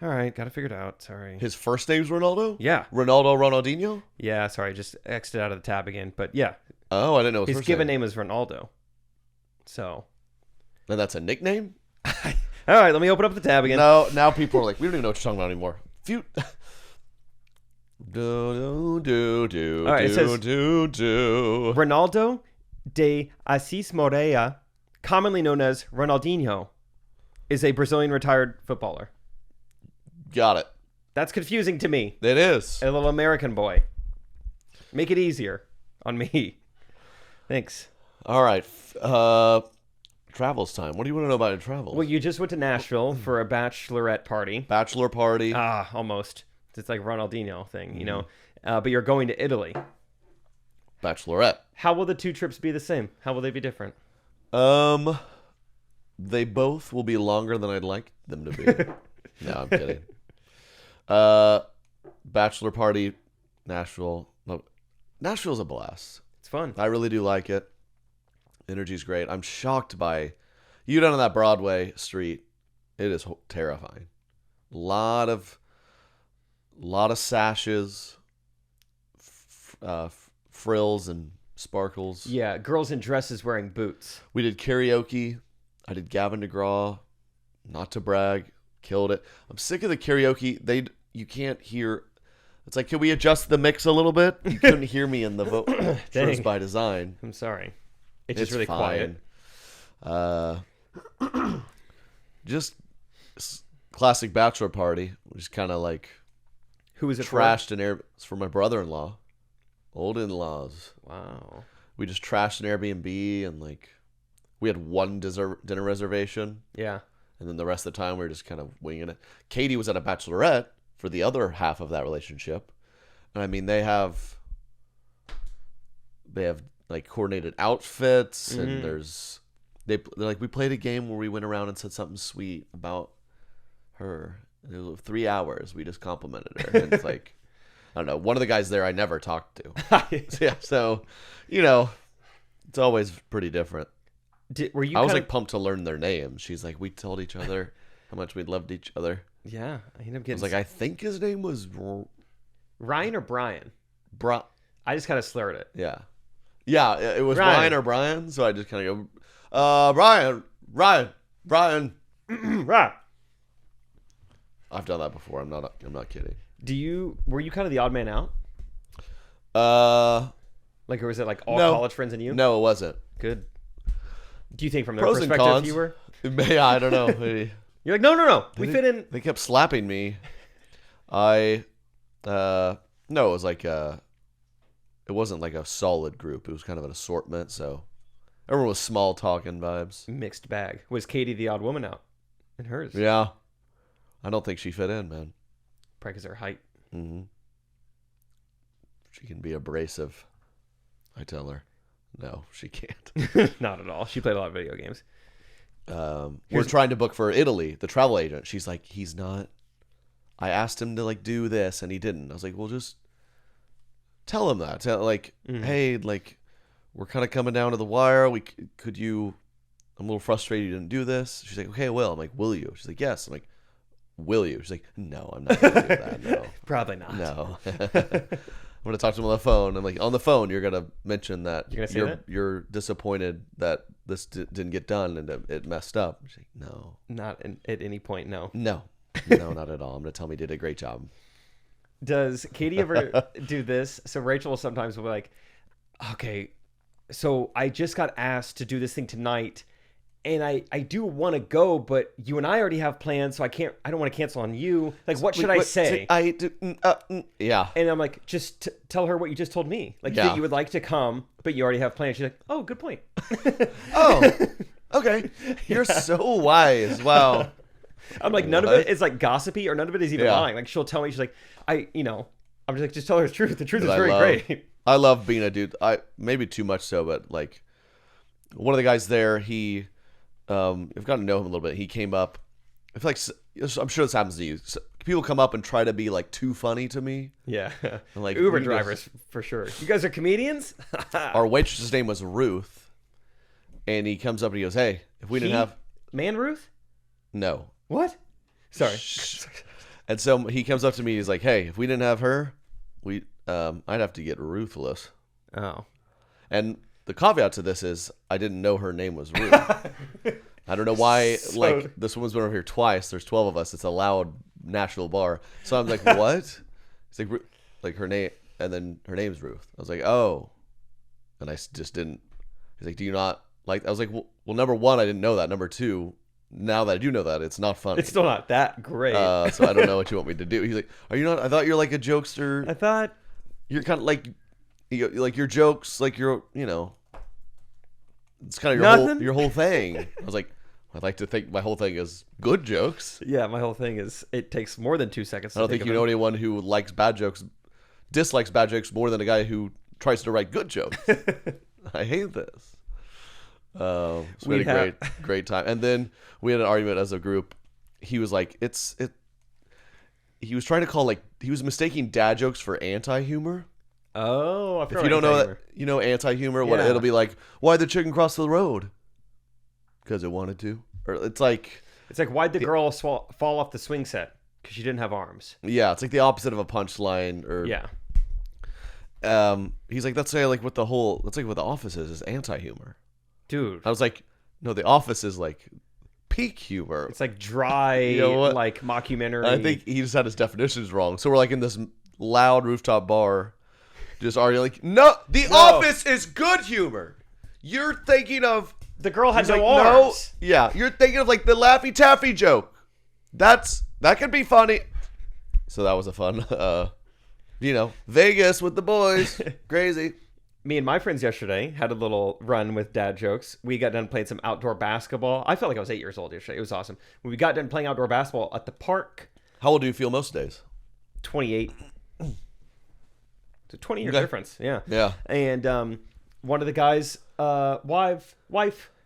All right, got to figure it out. Sorry. His first name's Ronaldo? Yeah. Ronaldinho? Yeah, sorry, just exited out of the tab again. But yeah, Oh, I didn't know his his first given name is Ronaldo. So, And that's a nickname? all right, let me open up the tab again. No, now people are like, we don't even know what you're talking about anymore. Do All right, it says- do. Ronaldo de Assis Moreira, commonly known as Ronaldinho, is a Brazilian retired footballer. Got it. That's confusing to me. It is. A little American boy. Make it easier on me. Thanks. All right. Travels time. What do you want to know about your travels? Well, you just went to Nashville for a bachelorette party. Bachelor party. Almost. It's like Ronaldinho thing, you know. But you're going to Italy. Bachelorette. How will the two trips be the same? How will they be different? They both will be longer than I'd like them to be. No, I'm kidding. Bachelor party, Nashville. No, Nashville's a blast. It's fun. I really do like it. Energy's great. I'm shocked by you down on that Broadway street. It is terrifying. Lot of sashes, frills and sparkles. Yeah, girls in dresses wearing boots. We did karaoke. I did Gavin DeGraw. Not to brag, killed it. I'm sick of the karaoke. You can't hear. It's like, can we adjust the mix a little bit? You couldn't hear me in the vote. Shows by design. I'm sorry. It's just really fine. quiet. Just classic bachelor party. We just kind of like Who is it trashed an air. It's for my brother-in-law, old in-laws. for? Wow. We just trashed an Airbnb and like we had one dinner reservation, Yeah. and then the rest of the time we were just kind of winging it. Katie was at a bachelorette for the other half of that relationship, and I mean they have like coordinated outfits, and they're like, we played a game where we went around and said something sweet about her. And it was 3 hours. We just complimented her. And it's like, I don't know. One of the guys there I never talked to. Yeah, so it's always pretty different. Were you? I was like pumped to learn their names. She's like, we told each other how much we loved each other. Yeah, I ended up I getting. was like, I think his name was Ryan or Brian. I just kind of slurred it. Yeah. Yeah, it was Ryan. Ryan or Brian, so I just kind of go, Ryan. Right. I've done that before. I'm not kidding. Were you kind of the odd man out? Like, or was it like all No. college friends and you? No, it wasn't. Good. Do you think from their Pros and perspective cons. you were? Yeah, I don't know. Maybe. You're like, no. We fit in. They kept slapping me. No, it was like it wasn't like a solid group. It was kind of an assortment, so everyone was small talking vibes. Mixed bag. Was Katie the odd woman out in hers? Yeah. I don't think she fit in, man. Probably because her height. Mm-hmm. She can be abrasive. I tell her. No, she can't. Not at all. She played a lot of video games. We're trying to book for Italy, the travel agent. She's like, he's not. I asked him to like do this and he didn't. I was like, well, just tell him that. Hey, like, we're kind of coming down to the wire. I'm a little frustrated you didn't do this. She's like, okay, I will. I'm like, will you? She's like, yes. I'm like, will you? She's like, no, I'm not going to do that. No. Probably not. No. I'm going to talk to him on the phone. I'm like, on the phone, you're going to mention that You're gonna say that? you're disappointed that this didn't get done and it messed up. She's like, no. Not at any point, no. No, not at all. I'm going to tell him he did a great job. Does Katie ever do this? So Rachel sometimes will be like, okay, so I just got asked to do this thing tonight, and I do want to go, but you and I already have plans, so I don't want to cancel on you. Like, what should I say? Yeah. And I'm like, just tell her what you just told me. Like, Yeah. that you would like to come, but you already have plans. She's like, oh, good point. Oh, okay. You're so wise. Wow. I'm like, none of it is like gossipy, or none of it is even Yeah. lying. Like, she'll tell me, she's like, I'm just like, just tell her the truth. The truth is I very love- great. I love being a dude. Maybe too much so, but like one of the guys there, I've gotten to know him a little bit. He came up. I feel like I'm sure this happens to you. People come up and try to be like too funny to me. Yeah. Like, Uber you drivers, for sure. You guys are comedians? Our waitress's name was Ruth, and he comes up and he goes, "Hey, if we didn't have Man Ruth? no." What? Sorry. And so he comes up to me. He's like, "Hey, if we didn't have her, I'd have to get ruthless." Oh. And the caveat to this is I didn't know her name was Ruth. I don't know why. Like, this woman's been over here twice. There's 12 of us. It's a loud Nashville bar. So I'm like, what? It's like her name, and then her name's Ruth. I was like, oh, and I just didn't. He's like, do you not like? I was like, well, number one, I didn't know that. Number two, now that I do know that, it's not funny. It's still not that great. So I don't know what you want me to do. He's like, are you not? I thought you're like a jokester. I thought You're kind of like your jokes, like it's kind of your whole thing. I was like, I'd like to think my whole thing is good jokes. Yeah, my whole thing is it takes more than 2 seconds. I don't think you know anyone who dislikes bad jokes more than a guy who tries to write good jokes. I hate this. So we had a great time, and then we had an argument as a group. He was like, he was trying to call he was mistaking dad jokes for anti-humor. Oh, I forgot. If you don't know that, anti-humor. What it'll be like? Why'd the chicken cross the road? Because it wanted to. Or it's like why'd the girl fall off the swing set? Because she didn't have arms. Yeah, it's like the opposite of a punchline. Or yeah. He's like, that's like what The Office is anti-humor. Dude, I was like, no, The Office is like peak humor. it's like dry, like mockumentary. I think he just had his definitions wrong. So we're like in this loud rooftop bar, just arguing like, no, The Office is good humor. You're thinking of the girl had no arms. No, yeah, you're thinking of like the Laffy Taffy joke. That could be funny. So that was a fun, Vegas with the boys, crazy. Me and my friends yesterday had a little run with dad jokes. We got done playing some outdoor basketball. I felt like I was 8 years old yesterday. It was awesome. When we got done playing outdoor basketball at the park. How old do you feel most days? 28. It's a 20-year difference. Yeah. Yeah. And one of the guys' wife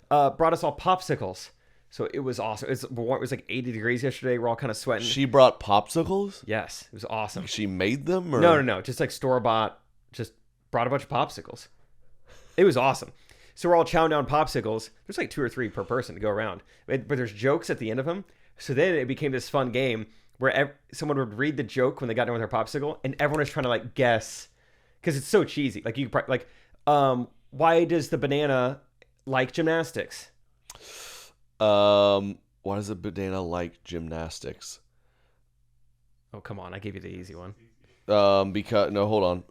brought us all popsicles. So it was awesome. It was like 80 degrees yesterday. We're all kind of sweating. She brought popsicles? Yes. It was awesome. She made them? Or? No. Just like store-bought. Just brought a bunch of popsicles. It was awesome. So we're all chowing down popsicles. There's like 2 or 3 per person to go around. But there's jokes at the end of them. So then it became this fun game where someone would read the joke when they got done with their popsicle, and everyone was trying to like guess, because it's so cheesy. Like why does the banana like gymnastics? Why does a banana like gymnastics? Oh, come on. I gave you the easy one. Hold on.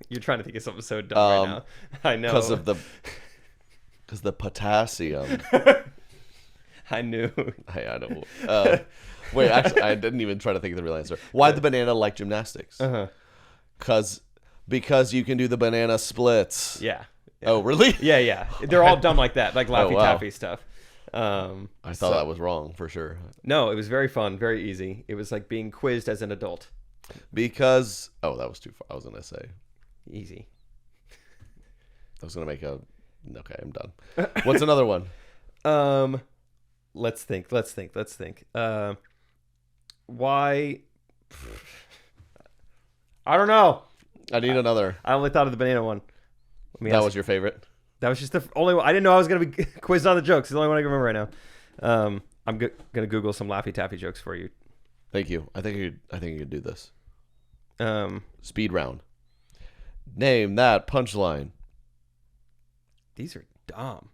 You're trying to think of something so dumb right now. I know. Because the potassium. I knew. I don't. Wait, actually, I didn't even try to think of the real answer. Why the banana like gymnastics? Because you can do the banana splits. Yeah. Oh, really? Yeah. They're all dumb like that, like Laffy Taffy stuff. I thought that was wrong for sure. No, it was very fun, very easy. It was like being quizzed as an adult. Because that was too far. I was gonna say easy. I was gonna make a. Okay, I'm done. What's another one? Let's think. Why? I don't know. I need another. I only thought of the banana one. That was your favorite? That was just the only one. I didn't know I was going to be quizzed on the jokes. It's the only one I can remember right now. I'm going to Google some Laffy Taffy jokes for you. Thank you. I think you could do this. Speed round. Name that punchline. These are dumb.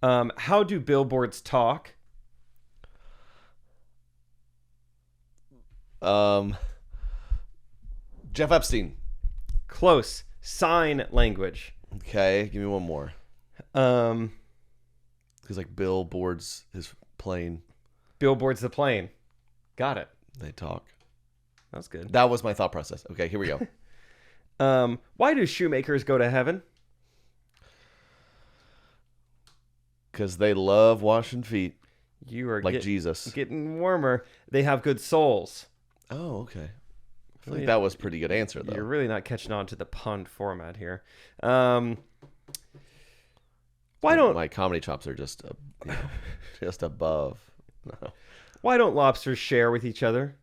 How do billboards talk? Jeff Epstein. Close. Sign language. Okay, give me one more. Because like billboards is plane. Billboards the plane. Got it. They talk. That was good. That was my thought process. Okay, here we go. Why do shoemakers go to heaven? Because they love washing feet. You are like Jesus. Getting warmer. They have good souls. Oh, okay. I feel like that was a pretty good answer, though. You're really not catching on to the pun format here. Why don't my comedy chops are just just above? No. Why don't lobsters share with each other?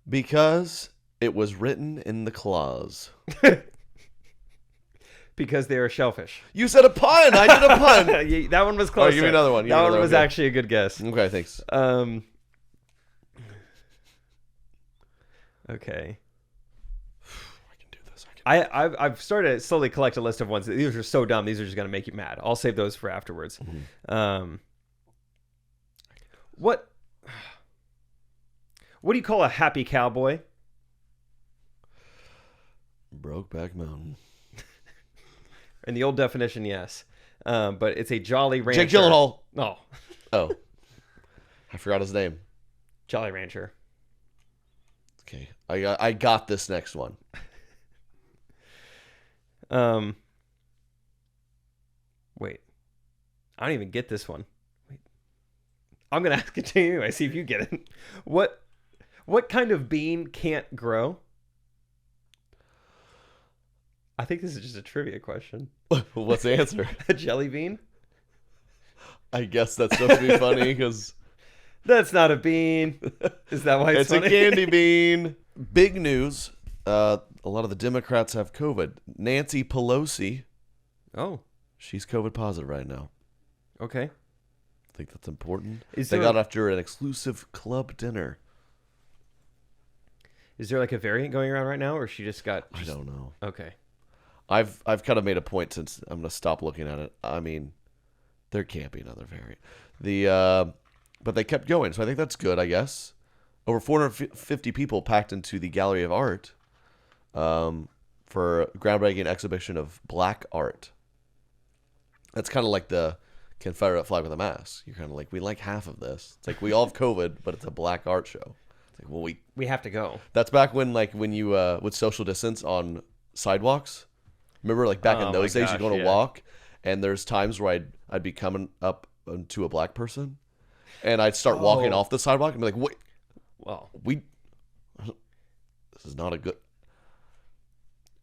Because it was written in the clause. Because they are shellfish. You said a pun. I did a pun. That one was close. Give me another one. That one was actually a good guess. Okay, thanks. Okay. I can do this. I've started to slowly collect a list of ones. These are so dumb. These are just going to make you mad. I'll save those for afterwards. Mm-hmm. What do you call a happy cowboy? Brokeback Mountain. In the old definition, yes. But it's a Jolly Rancher. Jake Gyllenhaal. Oh, Oh, I forgot his name. Jolly Rancher. Okay, I got this next one. Wait. I don't even get this one. Wait. I'm gonna ask it to you anyway. See if you get it. What kind of bean can't grow? I think this is just a trivia question. What's the answer? A jelly bean? I guess that's supposed to be funny because That's not a bean. Is that why it's it's funny? a candy bean. Big news. A lot of the Democrats have COVID. Nancy Pelosi, Oh, she's COVID positive right now. okay. I think that's important. Is They there got a- after an exclusive club dinner. Is there like a variant going around right now, or she just got? I don't know. Okay. I've kind of made a point since I'm gonna stop looking at it. I mean, there can't be another variant. But they kept going, so I think that's good. I guess over 450 people packed into the Gallery of Art, for a groundbreaking exhibition of black art. That's kind of like the Confederate flag with a mask. You're kind of like, we like half of this. It's like we all have COVID, but it's a black art show. It's like, well, We have to go. that's back when you would social distance on sidewalks. Remember, like back Oh in those my days, you're gosh, going to yeah. walk, and there's times where I'd be coming up to a black person, and I'd start walking Oh. off the sidewalk and be like, wait, Well, this is not a good.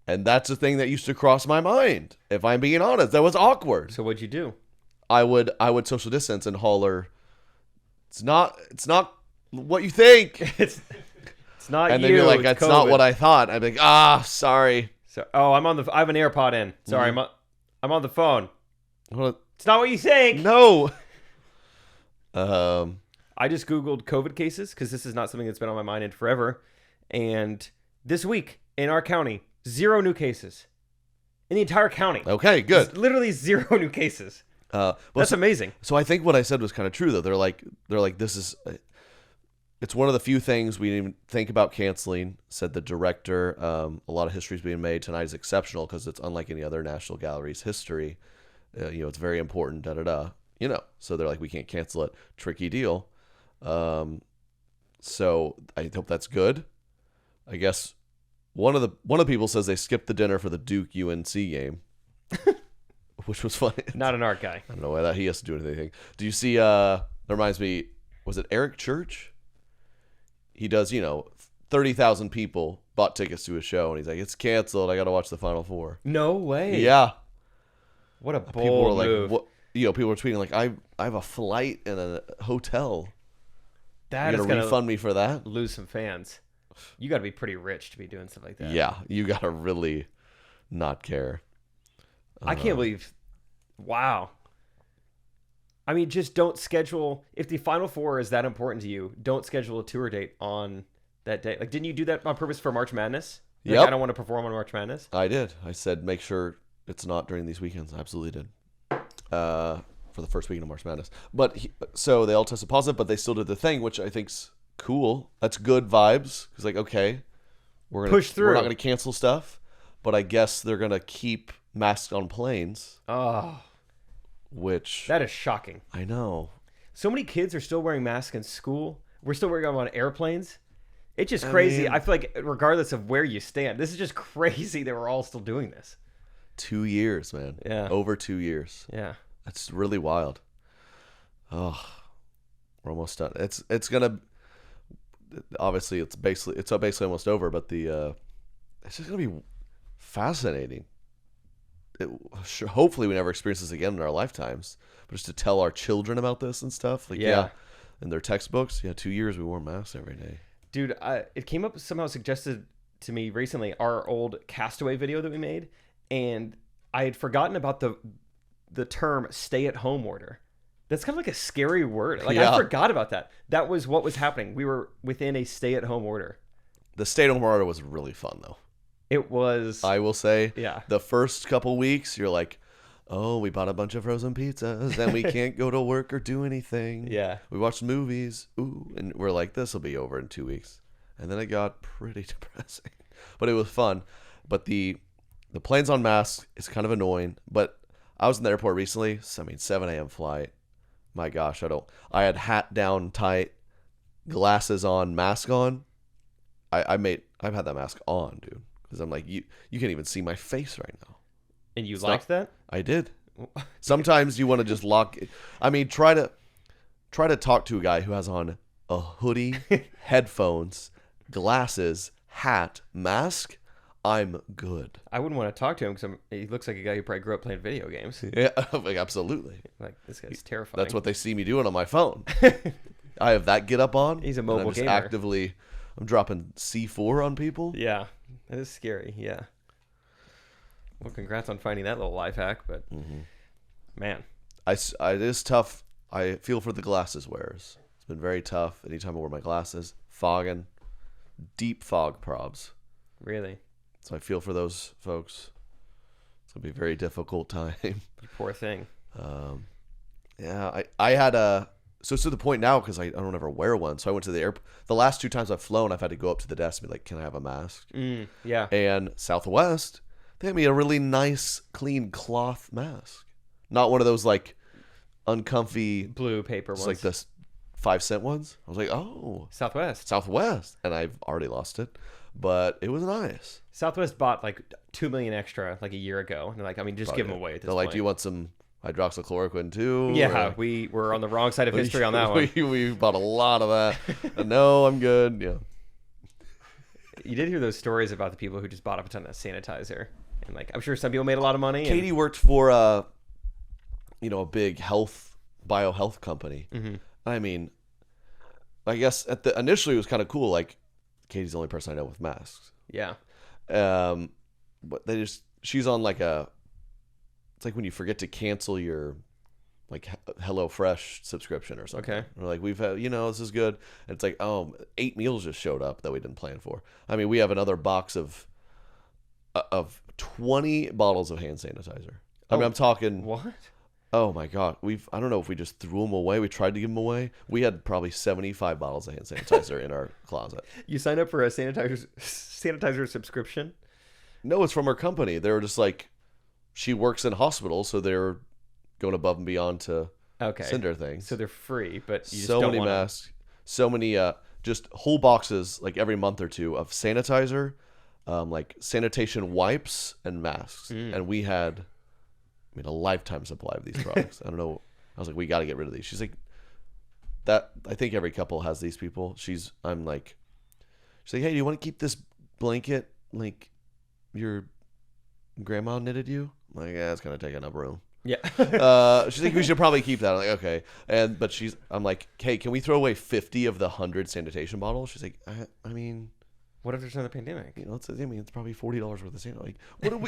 And that's the thing that used to cross my mind. If I'm being honest, that was awkward. so what'd you do? I would social distance and holler, it's not what you think. It's not And you. then you're like, it's that's not COVID. what I thought. I'd be like, sorry. So, I have an AirPod in. Sorry, I'm on the phone. What? It's not what you think. No. I just Googled COVID cases because this is not something that's been on my mind in forever. And this week in our county, 0 new cases in the entire county. Okay, good. It's literally 0 new cases. Well, That's so, amazing. so I think what I said was kind of true though. They're like, this is, it's one of the few things we didn't even think about canceling. Said the director. A lot of history is being made. Tonight is exceptional because it's unlike any other National Gallery's history. It's very important. Da da da. So they're like, we can't cancel it. Tricky deal. So I hope that's good. I guess one of the people says they skipped the dinner for the Duke UNC game, which was funny. Not an art guy. I don't know why that he has to do anything. Do you see? That reminds me. Was it Eric Church? He does. 30,000 people bought tickets to his show, and he's like, "It's canceled. I got to watch the Final Four." No way. Yeah. What a People bold were like, move. "What?" People were tweeting like, "I have a flight and a hotel. That You're is gonna gonna refund me for that?" lose some fans. You got to be pretty rich to be doing stuff like that. Yeah, you gotta really not care. I can't believe. Wow. I mean, just don't schedule. If the Final Four is that important to you, don't schedule a tour date on that day. Like, didn't you do that on purpose for March Madness? Like, Yep. I don't want to perform on March Madness. I did. I said make sure it's not during these weekends. I absolutely did. For the first weekend of March Madness. So they all tested positive, but they still did the thing, which I think's cool. That's good vibes. Because like, okay, we're gonna Push through. We're not gonna cancel stuff, but I guess they're gonna keep masks on planes, Oh, which that is shocking. I know. So many kids are still wearing masks in school. We're still wearing them on airplanes. It's just crazy. mean- I feel like regardless of where you stand, this is just crazy that we're all still doing this. 2 years, man. Yeah. Over 2 years. Yeah. That's really wild. Oh, we're almost done. It's gonna. Obviously, it's basically almost over, but it's just gonna be fascinating. Hopefully, we never experience this again in our lifetimes. But just to tell our children about this and stuff, like Yeah. in their textbooks, 2 years we wore masks every day. Dude, it came up somehow suggested to me recently our old Castaway video that we made, and I had forgotten about the term stay-at-home order. That's kind of like a scary word. Like, Yeah. I forgot about that. That was what was happening. We were within a stay-at-home order. The stay-at-home order was really fun, though. It was... I will say, Yeah. the first couple weeks, you're like, oh, we bought a bunch of frozen pizzas, and we can't go to work or do anything. Yeah. We watched movies. Ooh, and we're like, this will be over in 2 weeks. And then it got pretty depressing. But it was fun. But the planes on masks is kind of annoying. But I was in the airport recently. 7 a.m. flight. My gosh, I had hat down tight, glasses on, mask on. I've had that mask on, dude, because I'm like, you can't even see my face right now. And you liked that? I did. Sometimes you want to just lock. I mean, try to talk to a guy who has on a hoodie, headphones, glasses, hat, mask. I'm good. I wouldn't want to talk to him because he looks like a guy who probably grew up playing video games. Yeah, like, absolutely. Like, this guy's terrifying. That's what they see me doing on my phone. I have that get up on. He's a and mobile I'm just gamer. I'm dropping C4 on people. Yeah, that is scary. Yeah. Well, congrats on finding that little life hack, but man, it is tough. I feel for the glasses wearers. It's been very tough. Anytime I wear my glasses, fogging, deep fog probs. really, So I feel for those folks. It's gonna be a very difficult time. you poor thing. Yeah, I had a so it's to the point now because I don't ever wear one. So I went to the airport. The last 2 times I've flown, I've had to go up to the desk and be like, "Can I have a mask?" Yeah. And Southwest, they had me a really nice, clean cloth mask, not one of those like uncomfy Blue paper It's ones. like the 5-cent ones. I was like, oh, Southwest. Southwest, and I've already lost it, but it was nice. Southwest bought like 2 million extra like a year ago, and they're like, I mean, just give them away at this They're like, point. do you want some hydroxychloroquine too? Yeah, Or- we were on the wrong side of history on that one. we bought a lot of that. No, I'm good. Yeah. You did hear those stories about the people who just bought up a ton of sanitizer, and like, I'm sure some people made a lot of money. Katie worked for a big biohealth company. I mean, I guess initially it was kind of cool. Like, Katie's the only person I know with masks. Yeah. But she's on like it's like when you forget to cancel your like HelloFresh subscription or something. Okay. We're like, we've had, this is good. And it's like, 8 meals just showed up that we didn't plan for. I mean, we have another box of 20 bottles of hand sanitizer. I mean, I'm talking. What? Oh my God. I don't know if we just threw them away. We tried to give them away. We had probably 75 bottles of hand sanitizer in our closet. You signed up for a sanitizer subscription? No, it's from her company. They were just like, she works in hospitals, so they're going above and beyond to send her things. So they're free, but you just So don't many want masks, so many just whole boxes like every month or two of sanitizer, like sanitation wipes and masks, and we had, a lifetime supply of these products. I don't know. I was like, we got to get rid of these. She's like, that. I think every couple has these people. She's like, hey, do you want to keep this blanket like your grandma knitted you? I'm like, yeah, it's gonna take enough room. Yeah. She's like, we should probably keep that. I'm like, okay. But I'm like, hey, can we throw away 50 of the 100 sanitation bottles? She's like, I mean, What if there's another pandemic? it's probably $40 worth of sanitation. Like, what are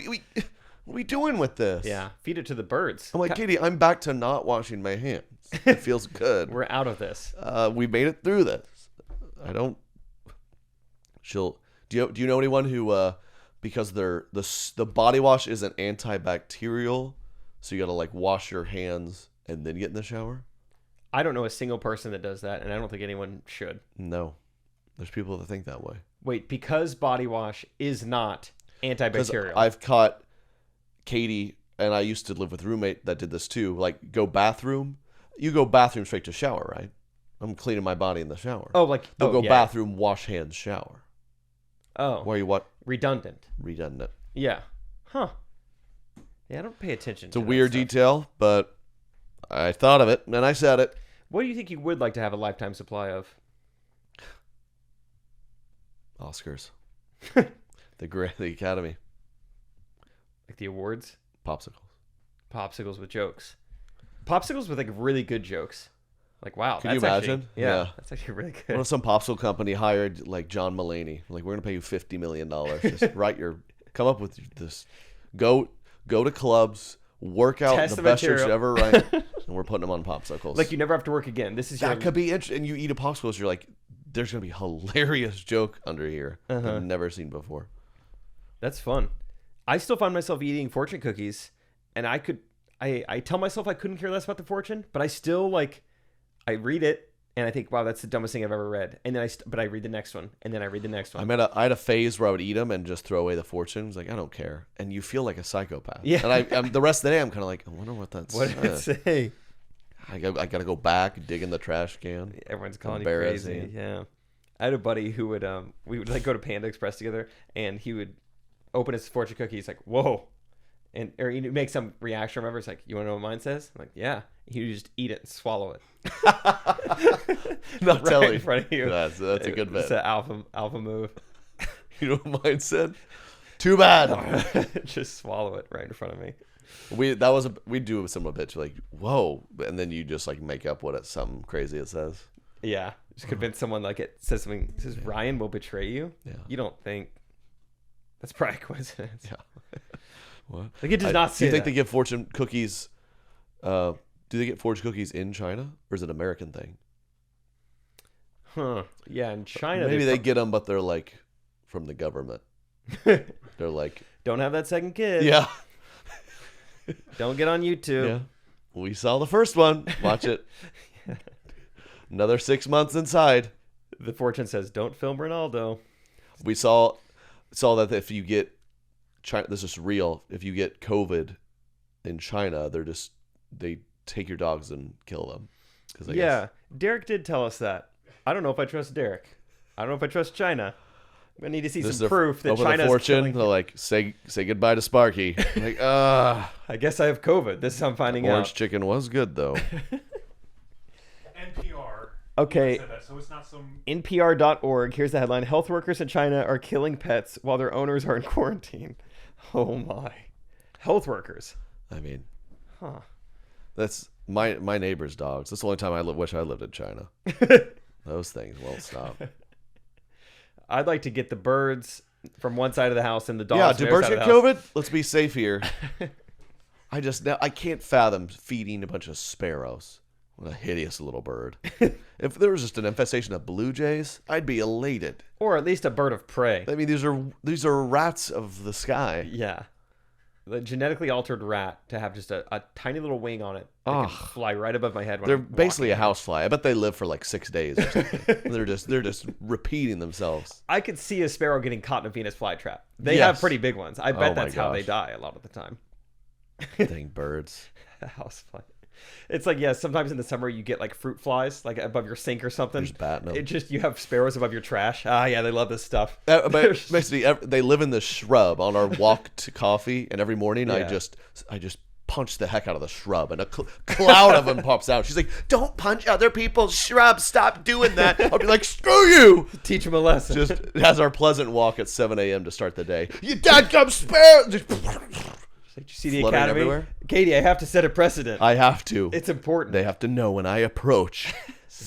we doing with this? Yeah. Feed it to the birds. I'm like, Katie, I'm back to not washing my hands. It feels good. We're out of this. We made it through this. Do you know anyone who because the body wash isn't antibacterial, so you got to like wash your hands and then get in the shower? I don't know a single person that does that, and I don't think anyone should. No. There's people that think that way. Wait, because body wash is not antibacterial. I've caught Katie, and I used to live with a roommate that did this too. Like, you go bathroom straight to shower, right? I'm cleaning my body in the shower. Oh, like They'll go yeah. bathroom, wash hands, shower. Oh, Where you what? redundant. Redundant. Yeah. Huh. Yeah, I don't pay attention. It's a weird detail, but I thought of it and I said it. What do you think you would like to have a lifetime supply of? Oscars. the Academy. Like the awards? Popsicles. Popsicles with jokes. Popsicles with like really good jokes. Like, wow. Can you that's actually- imagine? yeah, Yeah. that's actually really What good. if some popsicle company hired like John Mulaney? Like, we're gonna pay you $50 million. Just come up with this. Go to clubs, work out Test the the best jokes you material. ever write, and we're putting them on popsicles. Like, you never have to work again. This is that your... could be interesting. And you eat a popsicle, so you're like, there's gonna be a hilarious joke under here I've never seen before. That's fun. I still find myself eating fortune cookies, and I tell myself I couldn't care less about the fortune, but I still I read it, And I think, wow, that's the dumbest thing I've ever read. And then but I read the next one, and then I read the next one. I had a phase where I would eat them and just throw away the fortunes. Like, I don't care. And you feel like a psychopath. Yeah. And I'm the rest of the day, I'm kind of like, I wonder what that's. What did it say? I got to go back, dig in the trash can. Everyone's calling you crazy. Yeah. I had a buddy who would, we would like go to Panda Express together, and he would open his fortune cookie. He's like, whoa. Or he'd make some reaction. Remember, it's like, you want to know what mine says? I'm like, yeah. He would just eat it and swallow it. Not right in front of you. That's a good bit. It's an alpha move. You know what mine said? Too bad. Just swallow it right in front of me. We do a similar pitch, like, whoa, and then you just like make up what it's something crazy it says. Yeah, just convince someone like it says something. It says Ryan will betray you. Yeah. You don't think that's probably a coincidence. Yeah. What? Like it does not say. Do you think that. they give fortune cookies? Do they get fortune cookies in China, or is it an American thing? Huh? Yeah, in China, Maybe they get them, but they're like from the government. They're like, don't have that second kid. yeah, Don't get on YouTube. yeah. We saw the first one. Watch it. Another 6 months inside. The fortune says, don't film Ronaldo. We saw that if you get China, this is real. If you get COVID in China, they take your dogs and kill them. Yeah, Derek did tell us that. I don't know if I trust Derek. I don't know if I trust China. I need to see some proof that China's fortune. They're like, say goodbye to Sparky. Like, I guess I have COVID. This is how I'm finding orange out. chicken was good though. NPR. Okay. Said that, so it's not some. NPR.org. Here's the headline. Health workers in China are killing pets while their owners are in quarantine. Oh my. Health workers. I mean, Huh. that's my neighbor's dogs. That's the only time I wish I lived in China. Those things won't stop. I'd like to get the birds from one side of the house and the dogs. Yeah, from do the other birds side get of the house. COVID? Let's be safe here. I can't fathom feeding a bunch of sparrows. What a hideous little bird. If there was just an infestation of blue jays, I'd be elated. Or at least a bird of prey. I mean, these are rats of the sky. Yeah. The genetically altered rat to have just a tiny little wing on it that can fly right above my head. When They're I'm basically walking. a housefly. I bet they live for like 6 days or something. they're just repeating themselves. I could see a sparrow getting caught in a Venus flytrap. They Yes. have pretty big ones. I bet Oh my that's how they gosh. die a lot of the time. Dang birds. A housefly. It's like, yeah, sometimes in the summer you get like fruit flies like above your sink or something. There's batting 'em. It just, you have sparrows above your trash. Ah, yeah, they love this stuff. But basically, they live in this shrub on our walk to coffee, and every morning I Yeah. just punch the heck out of the shrub, and a cloud of them pops out. She's like, "Don't punch other people's shrubs. Stop doing that." I'll be like, "Screw you!" Teach them a lesson. Just has our pleasant walk at 7 a.m. to start the day. You dadgum spare! Just Did you see the flooding academy? everywhere. Katie, I have to set a precedent. I have to. It's important. They have to know when I approach.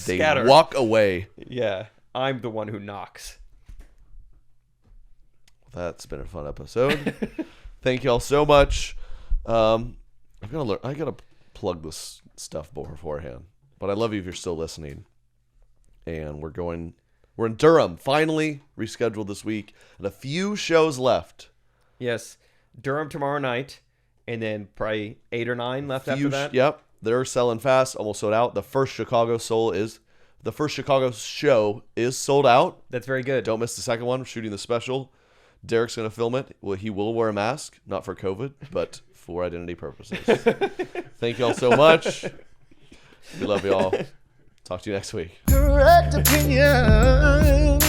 They Scatter. walk away. Yeah, I'm the one who knocks. That's been a fun episode. Thank y'all so much. I gotta plug this stuff beforehand, but I love you if you're still listening. And we're in Durham. Finally rescheduled this week, and a few shows left. Yes, Durham tomorrow night, and then probably 8 or 9 left after that. Yep, they're selling fast, almost sold out. The first Chicago show is sold out. That's very good. Don't miss the second one. We're shooting the special. Derek's going to film it. Well, he will wear a mask, not for COVID, but for identity purposes. Thank y'all so much. We love y'all. Talk to you next week. Correct opinion.